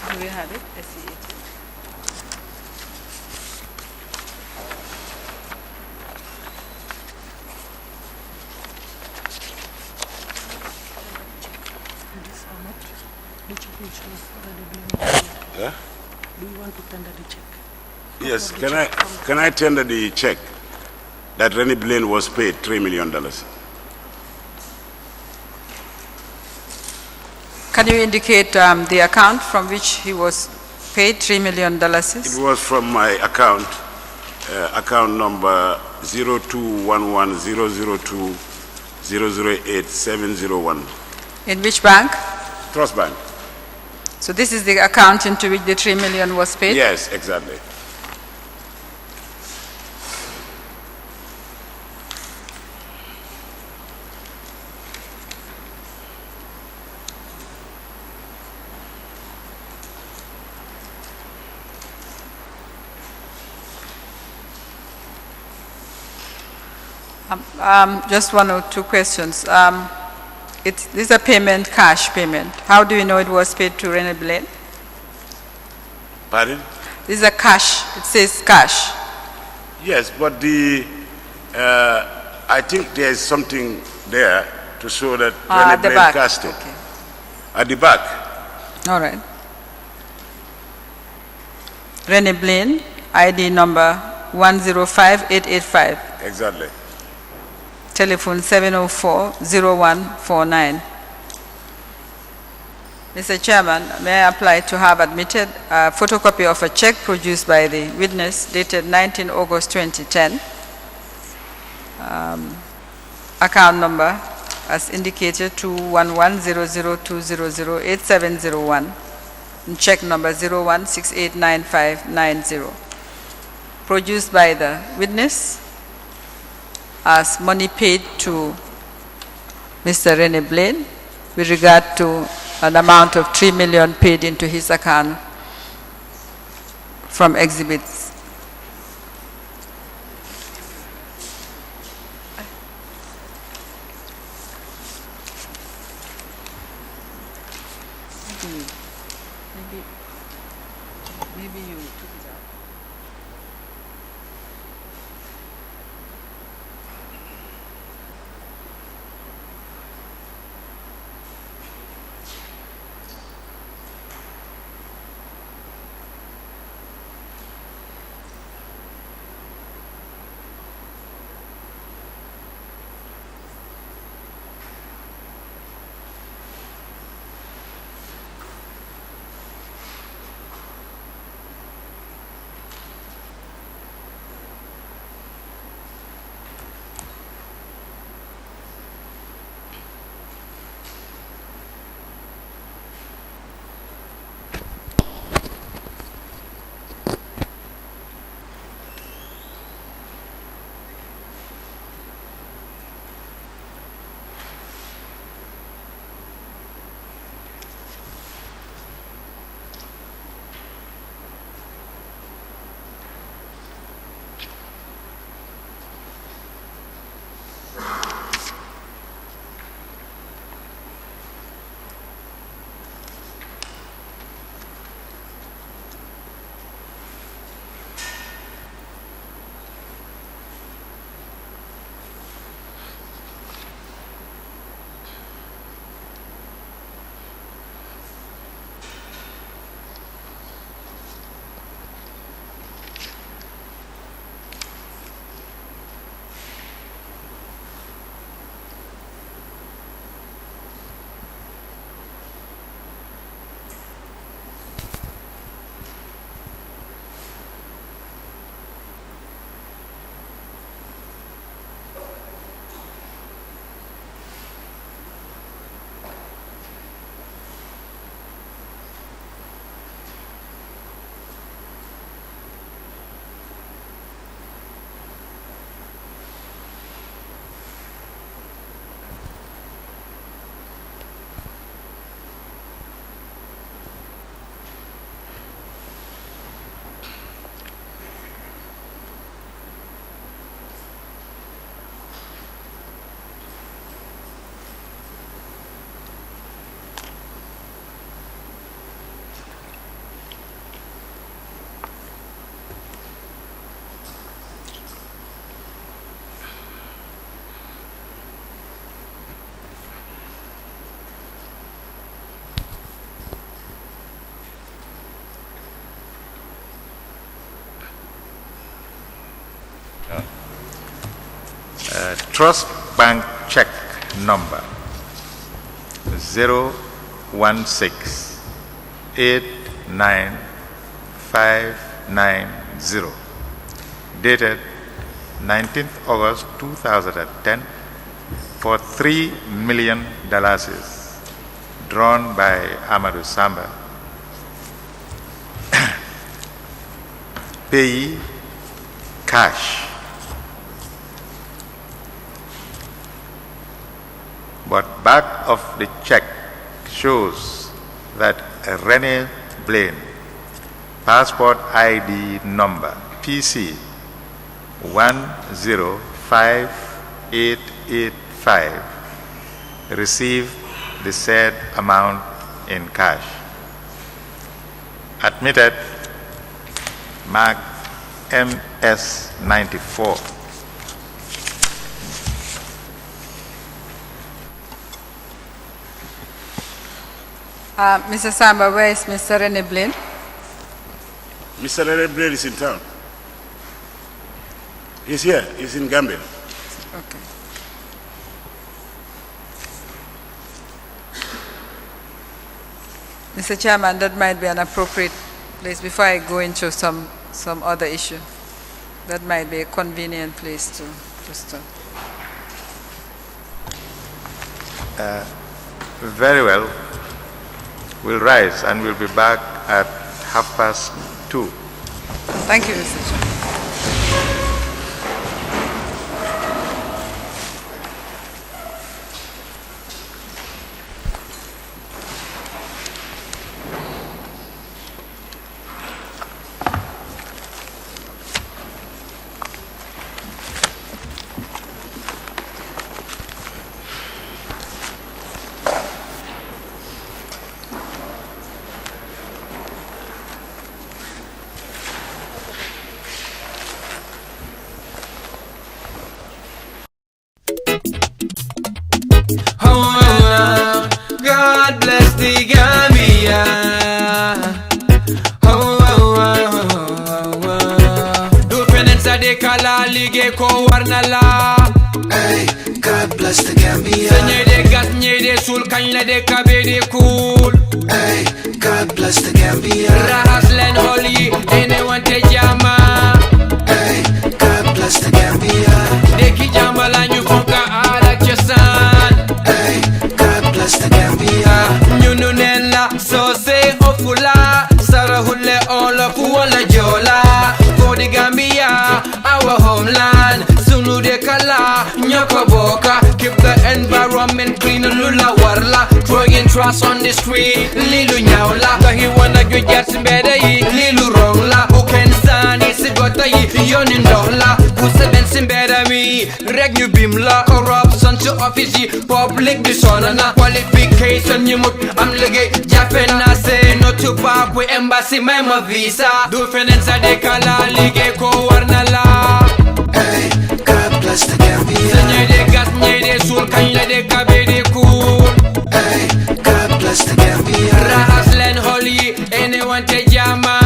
Do we have it? SC 18. Huh? Do you want to tender the check? Yes, can I tender the check that Rennie Blaine was paid $3 million? Can you indicate the account from which he was paid $3 million? It was from my account, account number 02110020087001. In which bank? Trust Bank. So this is the account into which the $3 million was paid? Yes, exactly. Just one or two questions. This is a payment, cash payment. How do you know it was paid to Rennie Blaine? Pardon? This is a cash. It says cash. Yes, but I think there is something there to show that Rennie At the Blaine back. cashed it. Okay. At the back. All right. Rennie Blaine, ID number 105885. Exactly. Telephone 704-0149. Mr. Chairman, may I apply to have admitted a photocopy of a check produced by the witness dated 19 August 2010. Account number as indicated 2110020087001 and check number 01689590. Produced by the witness as money paid to Mr. Rennie Blaine with regard to an amount of $3 million paid into his account from exhibits. Maybe you took it out. Trust Bank check number 016-89590, dated 19th August 2010, for $3 million drawn by Amadou Samba. Payee cash. But back of the check shows that Rene Blaine, passport ID number PC 105885, received the said amount in cash. Admitted Mark MS 94. Mr. Samba, where is Mr. Rene Blaine? Mr. Rene Blaine is in town. He's here. He's in Gambia. Okay. Mr. Chairman, that might be an appropriate place before I go into some other issue. That might be a convenient place to start. Very well. We'll rise and we'll be back at 2:30. Thank you, Mr. Chairman. God bless the Gambia. Do penance de kala lige ko warnala. Hey, God bless the Gambia. Sanye de gas nye de sul kanya de kabe de cool. Hey, God bless the Gambia. Rahas len holy anyone te jama. Hey, God bless the Gambia. De ki jama la ñu fonka ala ciosan. Hey, God bless the Gambia. Nyunu nella so se ofula sarahule ola kuwala jola for the Gambia, our homeland. Sunu de kala nyoko boka, keep the environment clean. Lula warla throwing trash on the street. Lilu nyawla kahi wana gujat simbede yi lilu rongla uken sani sigota yi yonin dohla kuseben simbede mi reg ñu bimla corruption to office yi public dishonor na qualification ñu mut am liggéey jafe na say no to back with embassy may ma visa do feneen sa de kala liggéey ko war na la. Hey, God bless the Gambia. Sanye de gas nye de sul kañ la de kabe de cool. Hey, God bless the Gambia. Rahas len holy anyone te jama.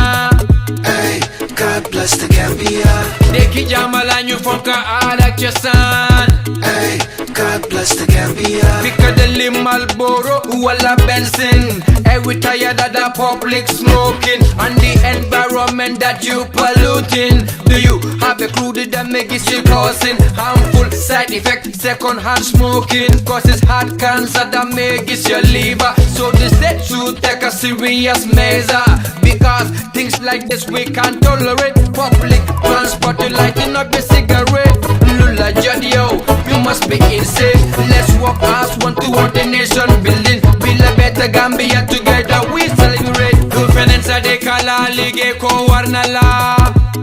Hey, God bless the Gambia. De ki jama la ñu fonka ala ciosan. Hey, God bless the Gambia. Because the limal boro wala benzin. Every tired of the public smoking and the environment that you polluting. Do you have a clue that make it still causing harmful side effect? Second hand smoking causes heart cancer that make it your liver. So the state should take a serious measure, because things like this we can't tolerate. Public transport, you lighting up a cigarette. Lula Jadio, you must be insane. Let's walk as one to one the nation building. Build a better Gambia together we celebrate. Do finance de kala lige ko warnala.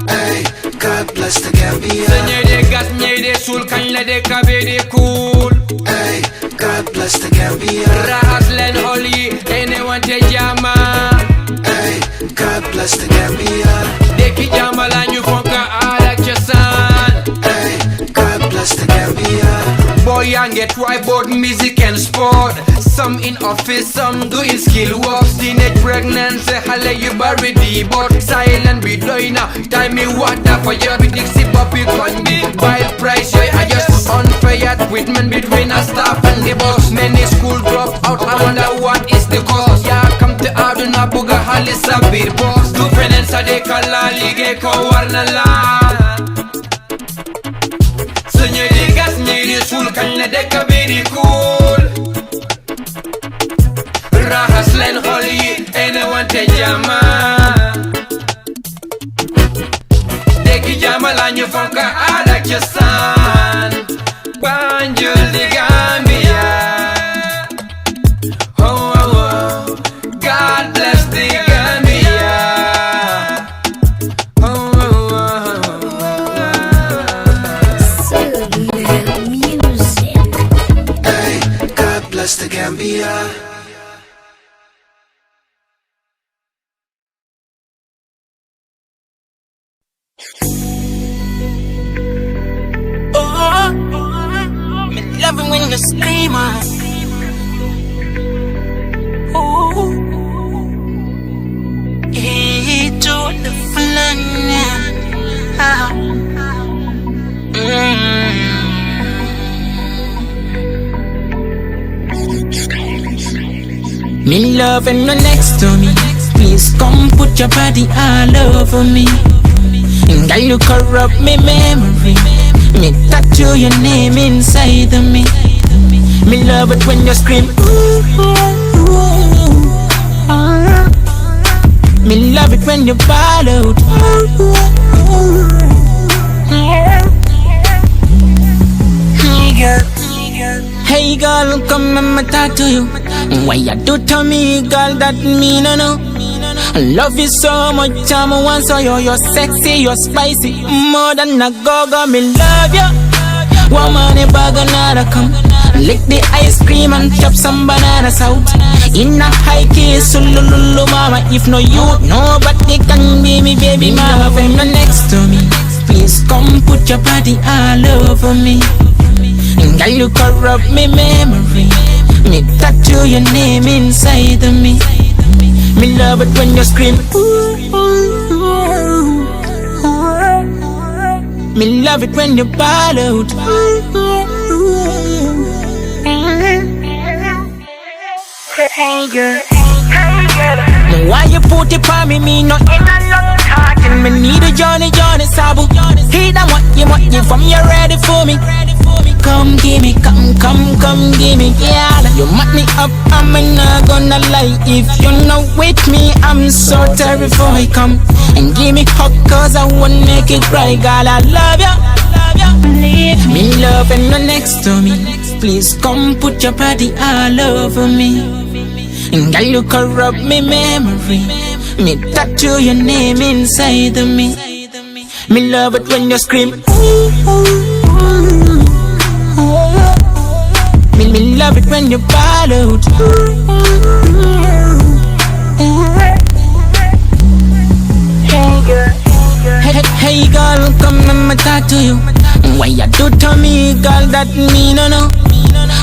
Hey, God bless the Gambia. Sanye de gas nye de sul kañ la de kabe de cool. Hey, God bless the Gambia. Rahas len holy anyone te jama. Hey, God bless the Gambia. De ki jama la ñu fonka ala ciosan. Hey, God bless the Gambia. Boy young get right both music and sport. Some in office, some doing skill work. Teenage pregnancy, hale you bury the board. Silent be doing now. Time me water for your big sip up you con me. Wild price, I just Unfair treatment between a staff and the boss. Many school drop out, I wonder what is the cause. Yeah, come to Aduna Buga Halisa Bir boss. Do finance a de kala lige ko warna la. Sunye digas nyiri sul kanya de kabiri cool. Rahas len holy, anyone te jama. Deki jama lanyo fonka ada kyasan. Banjul di Gambia. Oh, oh, oh. God bless the Gambia. Oh, oh, Soothing music. Hey, God bless the Gambia. Me love it when you scream out. Ooh, to the flanya. Me love when you're next to me. Please come put your body all over me. Girl, you corrupt me memory. Me tattoo your name inside of me. Me love it when you scream. Ooh, ooh, ooh, ah. Me love it when you ball out. Ooh, ooh, ooh, yeah. Hey girl, come and me talk to you. Why you do to me, girl, that me no know. I love you so much, I'm one so you're sexy, you're spicy. More than a go-go, me love you. Woman, a bag another come. Lick the ice cream and chop some bananas out. In a high kiss, lulu mama. If no you, nobody can be me, baby mama. When you're next to me, please come put your body all over me. Girl, you corrupt me memory. Me tattoo your name inside of me. Me love it when you scream. Ooh, ooh, ooh, ooh. Me love it when you ball out. Ooh, ooh, ooh. Hey girl, why you put it on me? Me no in a long talking. Me need a Johnny Sabu. He done what you from you ready for me. Come give me, come give me, yeah. You mat me up, I'm not gonna lie. If you're not with me, I'm so terrified. Come and give me hug, cause I wanna make it right. Girl, I love you, believe me. Love and you're next to me. Please come put your body all over me. And girl, you corrupt me memory. Me tattoo your name inside of me. Me love it when you scream. Ooh, ooh, ooh. Me love it when you ball out. Hey girl, come and me talk to you. Why you do to me, girl, that me no know.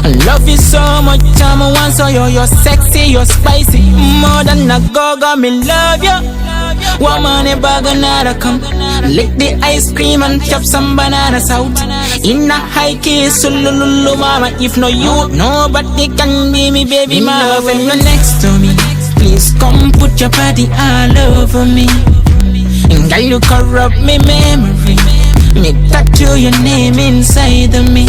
I love you so much, I'm one so you're sexy, you're spicy. More than a go-go, me love you. Woman, a bag another come. Lick the ice cream and chop some bananas out. In a high kiss, lulu mama. If no you, nobody can be me, baby mama. When you're next to me, please come put your body all over me. And girl, you corrupt me memory. Me tattoo your name inside of me.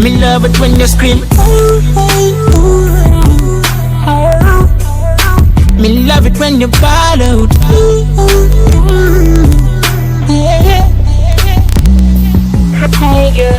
Me love it when you scream. Ooh, ooh, ooh. Me love it when you ball out. Ooh, ooh, ooh. Yeah. Hey girl.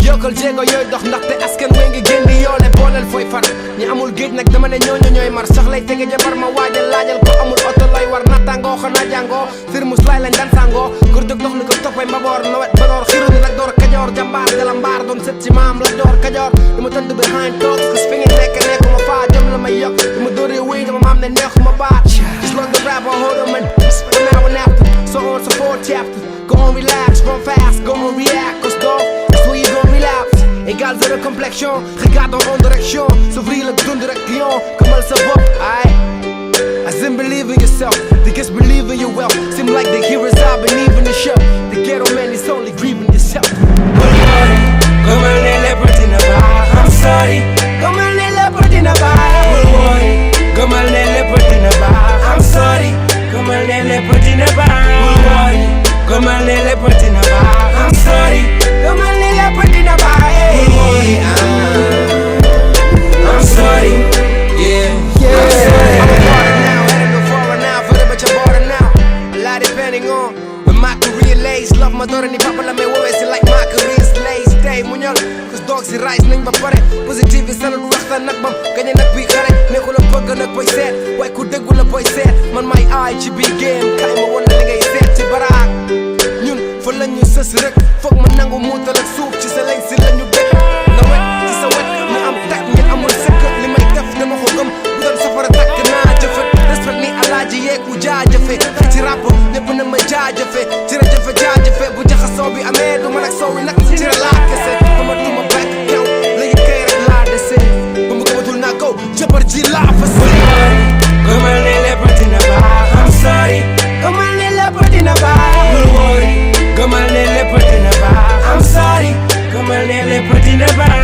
yokkal jéego yooyu dox ndaxte askan wi ngi génn di yoole booleel fooy far ñi amul géej nag dama ne ñooñu ñooy mar sax lay tege jabar ma waajal laajal ko amul oto lay war nattangoo xanaa jàngoo firmus laay lañ dan sangoo kur dëg dox ni ko toppay mbaboor nawet badoor xiru ni lak door kajoor jambaar gala mbaar doon sët ci maam la door kajoor li ma tëdd behind talk cause fi ngeen nekk nekkuma faa jëm la may yokk li ma dóoree wéy dama maam ne neexuma baat just long the rap or hold on man for now and after so on so forth chapter go on relax run fast go on react cause dog that's where you gon' relapse égal zéro complexion regarde en direction s'ouvrir le don direction comme elle se voit aïe as in believe in yourself the guests believe in your wealth seem like the heroes I believe in the show the ghetto man is only grieving yourself come on let in the bar I'm sorry come on let in the bar come on let in the bar I'm sorry come on let in the bar come on let in the bar I'm sorry come on let in the bar I'm sorry yeah I'm sorry I'm a foreigner now heading no foreign now for the bitch border now a lot depending on when my career lays love my daughter ni papa la me wowe si like my career lays stay muñal cause dogs si rise nañ ba pare positive yi salul waxtaan nag bam gañe nag bi xare nekku la bëgg nag boy seet waaye ku déggu la boy seet man may aay ci biir game kaay ma won la li ngay seet ci baraak ñun fa la ñu sës rek foog ma nangu muutal ak suuf ci sa lañ si la ñu dëkk na wet ci sa wet mu am takk ñi amul sëkk li may def dama ko gëm bu doon safara takk naa jëfet respect ni alaaji yeeku jaajëfe fi ci rap ñëpp na ma jaajëfe ci ra jëfe jaajëfe bu jaxasoo bi amee du man ak soow wi nag ci ra laa kese dama duma back kaw léegi kay rek laa dese ba mu gëmatul naa kaw jabar ji laa fa come on let in the bar I'm sorry come on let in the bar come on let in the bar I'm sorry come on let in the bar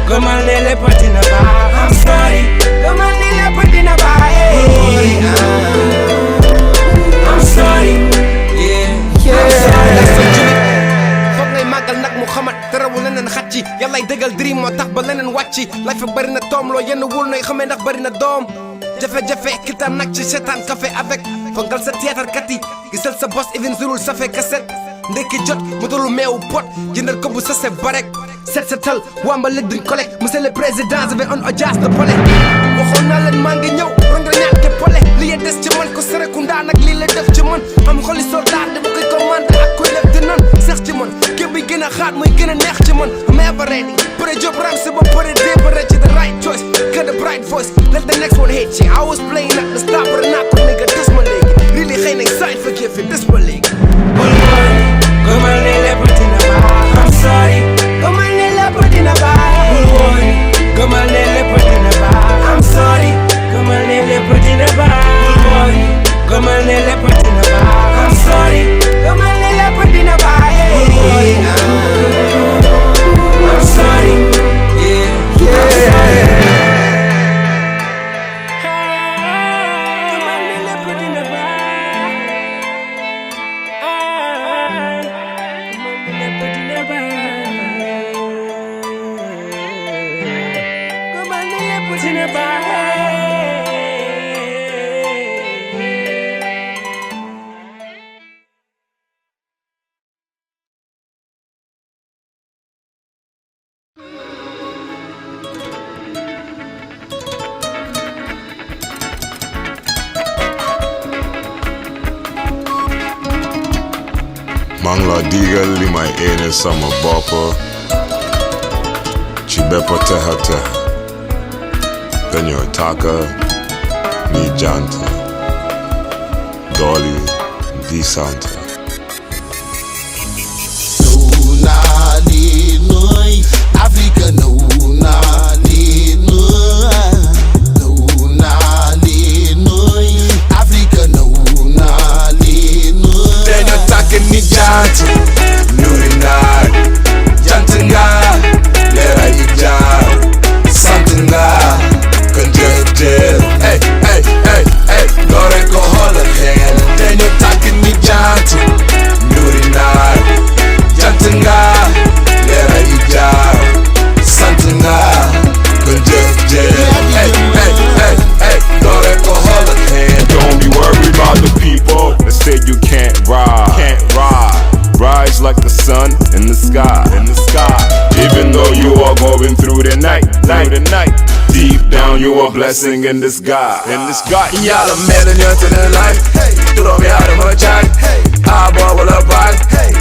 come on let in the bar I'm sorry come on let in the bar I'm sorry yeah I'm sorry foog ngay màggal nag Muhammad terawul leneen xat ci yàllay dëggal dream moo tax ba leneen wàcci lay fa bari na toom loo yenn wul nooy xamee ndax bari na doom jafe-jafe kitam nag ci seetaan café avec fangal sa théâtre kat yi gisal sa boss even zurul sa fe kaset ndekki jot mu tollu meewu pot jëndal ko bu sase barek set setal wamba lëg duñ collègue monsieur le président j'avais un audience de pole waxoon naa leen maa ngi ñëw ronga ñaante pole li ya des ci man ko Serekunda nag lii la def ci man am xoli soldat dama koy commandé ak koy lef di nan seex ci man képp bi gën a xaat muy gën a neex ci man am ever ready pare job ram si ba pare débare ci the right choice got a bright voice let the next one hit you I was playing at the stop but not ko nigga des ma léegi really xëy nañ side forgive it des ma léegi come on let in the bar I'm sorry come on let in the bar come on let in the bar I'm sorry come on let in the bar come on let in the bar I'm sorry come on let in the bar I'm sorry yeah Mang la digal li may ene sama bopp ci bépp texa texa dañoo tàkka ni jant dooli di sant Africa no nali no Africa no nali no dañoo tàkk ni jant ñuy naaj jant nga leeray jaar sant nga kon jëf hey hey hey hey doo rek ko xoolal xel dañoo tàkk ni jant even though you are going through the night. Deep down, you a blessing in disguise. Y'all a million to the life. Throw me out of my jack. I bubble up back.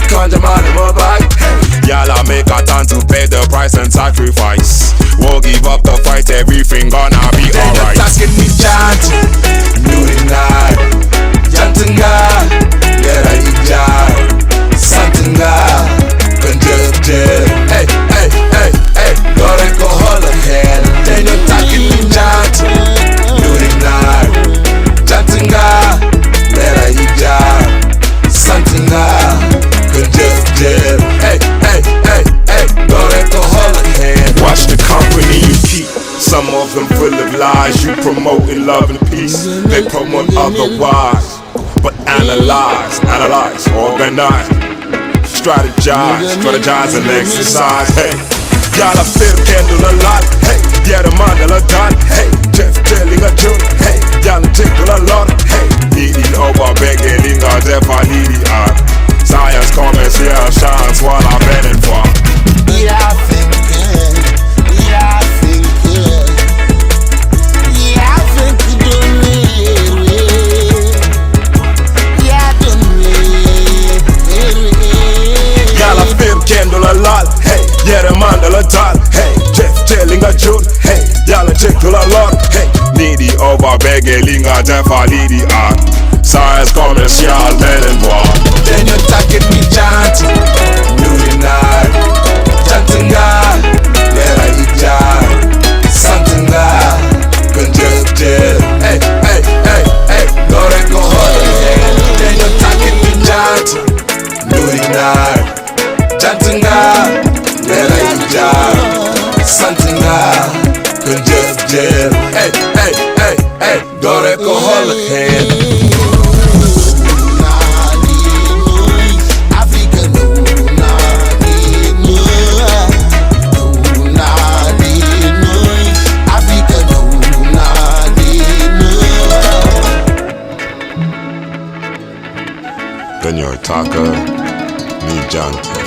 Conjure man in my back. Y'all a make a time to pay the price and sacrifice. Won't give up the fight, everything gonna be alright. Tasking me chant, Nurinai, Jantunga, Lera Ijai, Santunga, Kanjel, hey, Loreko Holohen, then you're talking me chant, Nurinai, Jantunga, Lera Ijai, Santunga, Kanjel, hey, Loreko Holohen. Watch the company you keep. Some of them full of lies. You promoting love and peace. They promote otherwise. But analyze, organize, strategize and exercise. Hey, y'all a feel candle a lot. Hey, yeah, the mandala dot. Hey, Jeff telling a joke. Hey, y'all tickle a lot. Hey, needy over begging, Jeff I needy art. Science commercial shines while I'm bending for. Candle a lot, hey, yeah, the mandala dot, hey, Jeff telling a joke, hey, y'all a tickle a lot, hey, needy over begging, Jeff a needy art. Science commercial, men and war. Then you're talking me chant, Nurinai, Chantunga, Lera Ijai, Santunga, Kanjel, hey, Loreko Holohen. Then you're talking me chant, Nurinai, Chantunga, Lera Ijai, Santunga, Kanjel, hey, Loreko Holohen. Penyo Taka, ni Janta.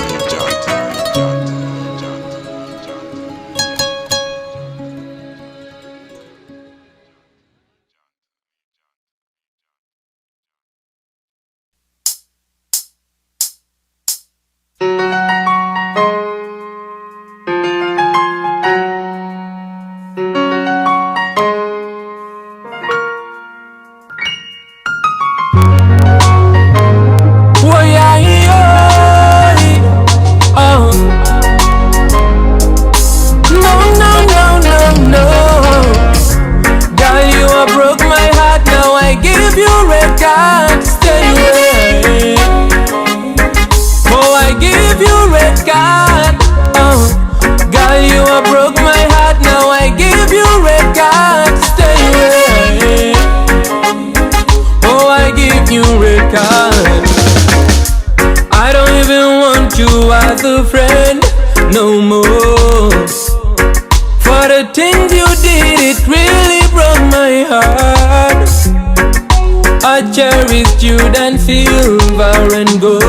Cherished you than silver and gold.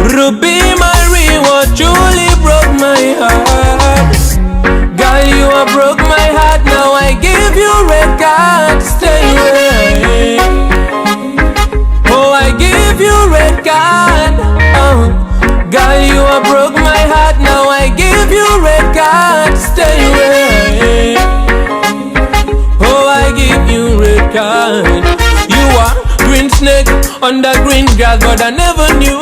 Ruby, my reward, truly broke my heart. Girl, you have broke my heart. Now I give you red card. Stay away. Oh, I give you red card. Oh, girl, you have broke my heart. Now I give you red card. Stay away. Oh, I give you red card. You are green snake under green grass, but I never knew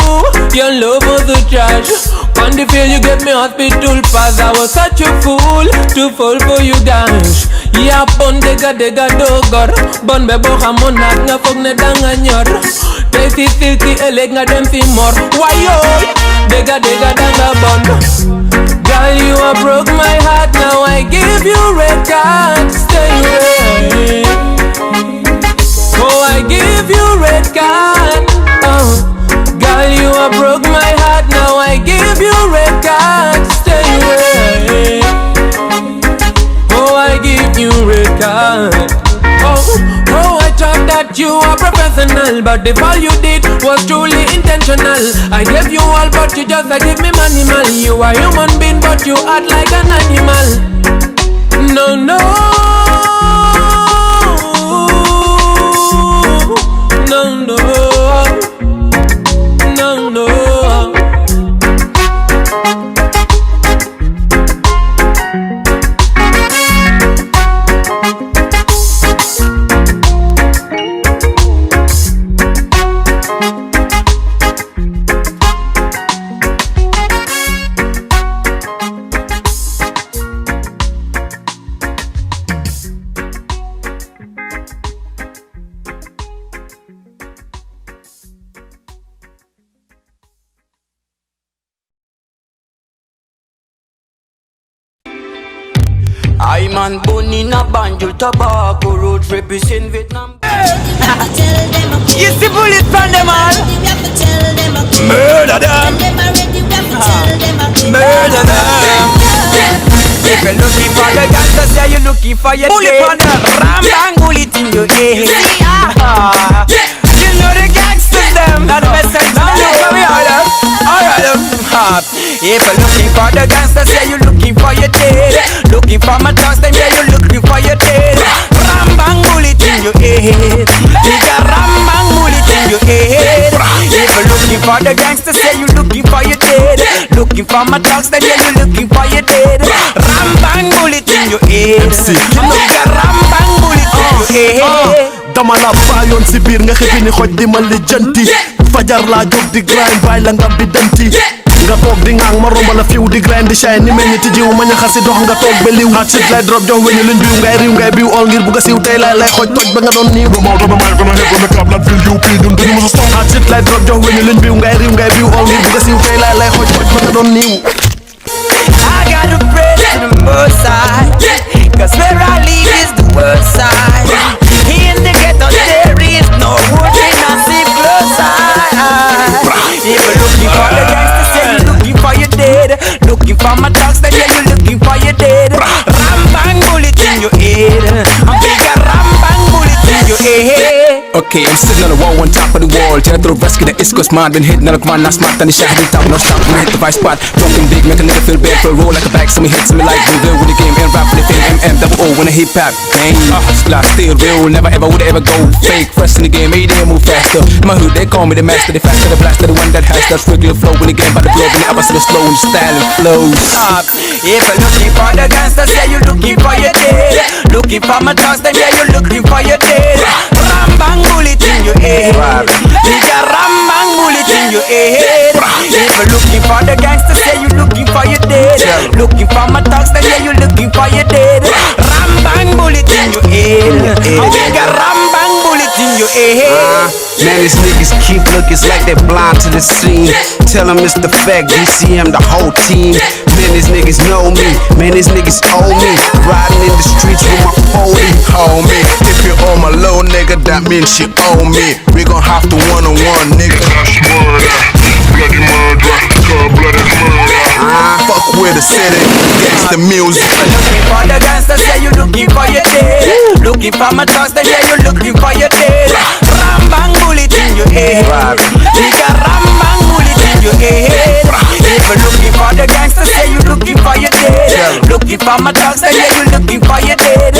your love was a trash. On the field you get me hospital pass. I was such a fool to fall for you guys. Yeah, pon dega dogar, bon bebo hamonat nga fog ne danga nyor. Tasty silky eleg nga dem fi more. Why yo? Dega danga bon. Girl, you have broke my heart. Now I give you red card. Stay away. Oh, I give you red card. Oh, girl, you have broke my heart. Now I give you red card. Stay away. Oh, I give you red card. Oh, I thought that you were professional, but if all you did was truly intentional. unconventional. I gave you all, but you just give me manimal. You are human being, but you act like an animal. No, no, no, no, no, no. I'm on bone in a banjo tobacco road represent Vietnam. You see bullet from them all. Murder them. Murder them. If you're looking for the gangsters, yeah, you're looking for your bullet on them. Ram bang bullet in your head. You know the gangsters them. Not the best sense. Now look where we are them. Alright them. If you're looking for the gangsters, yeah, you're looking for your dead. Looking for my thugs, then yeah, you're looking for your dead. Ram bang bullet in your head. You got ram bang bullet in your head. If you're looking for the gangsters, yeah, you're looking for your dead. Looking for my thugs, then yeah, you're looking for your dead. Ram bang bullet in your head. You got ram bang bullet in your head. Dama la bayon si biir nga xëfi ni xoj di ma lijjanti fajar laa jóg di grind bay la nga bidanti nga toog di ngang ma romba la fiw di grind di shine ni mel ni ti jiw ma ñaxasi dox nga toog ba liw hot shit lay drop jox weñu luñ biw ngay riw ngay biw all ngir bu ga siw tey lay xoj toj ba nga doon niiw hot shit lay drop jox weñu luñ biw ngay riw ngay biw all ngir bu ga siw tey lay xoj toj ba nga doon niiw I gotta pray to the most high, cause where I live is the worst side. In the ghetto there is no wood in a safe close eye. If you're looking for the gangsters, then you're looking for your dead. Looking for my dogs, then yeah, you're looking for your dead. Ram bang bullet in your head. I'm big a ram bang bullet in your head. Okay, I'm sitting on the wall, on top of the wall. Trying to rescue the East Coast man. Been hitting on the command, not smart, and the shot hit top, no stop. When I hit the vice spot, dropping big, make a nigga feel bad for a roll like a bag. So me hits me like real with the game and rap for the fame. MMO when I hip hop, bang. Still real, never ever would ever go fake. Fresh in the game, made it move faster. In my hood, they call me the master, the faster, the blaster, the one that has that regular flow. When the game by the blow, when the opposite is slow, and style and flows. If you're looking for the gangsters, yeah, you're looking for your dead. Looking for my thugs, then yeah, you're looking for your dead. Ram bang bullet in your head. You got ram bang bullet in your head. If you're looking for the gangsters, yeah, you're looking for your dead. Looking for my thugs, then yeah, you're looking for your dead. Ram bang bullet in your head. You got ram bang bullet in your head. Man, these niggas keep looking like they're blind to the scene. Tell them it's the fact, DCM, the whole team. Man, these niggas know me. Man, these niggas owe me. Riding in the streets with my 40. Homie, if you're on my low, nigga, that means she owe me. We gon' have to one-on-one, nigga. That's murder. Bloody murder. Cold-blooded murder. Fuck with the city. Gangsta music. Looking for the gangsters, yeah, you looking for your dead. Looking for my thugs, then yeah, you looking for your dead. Ram bang bullet in your head. You got ram bang bullet in your head. If you're looking for the gangsters, yeah, you looking for your dead. Looking for my thugs, then yeah, you looking for your dead.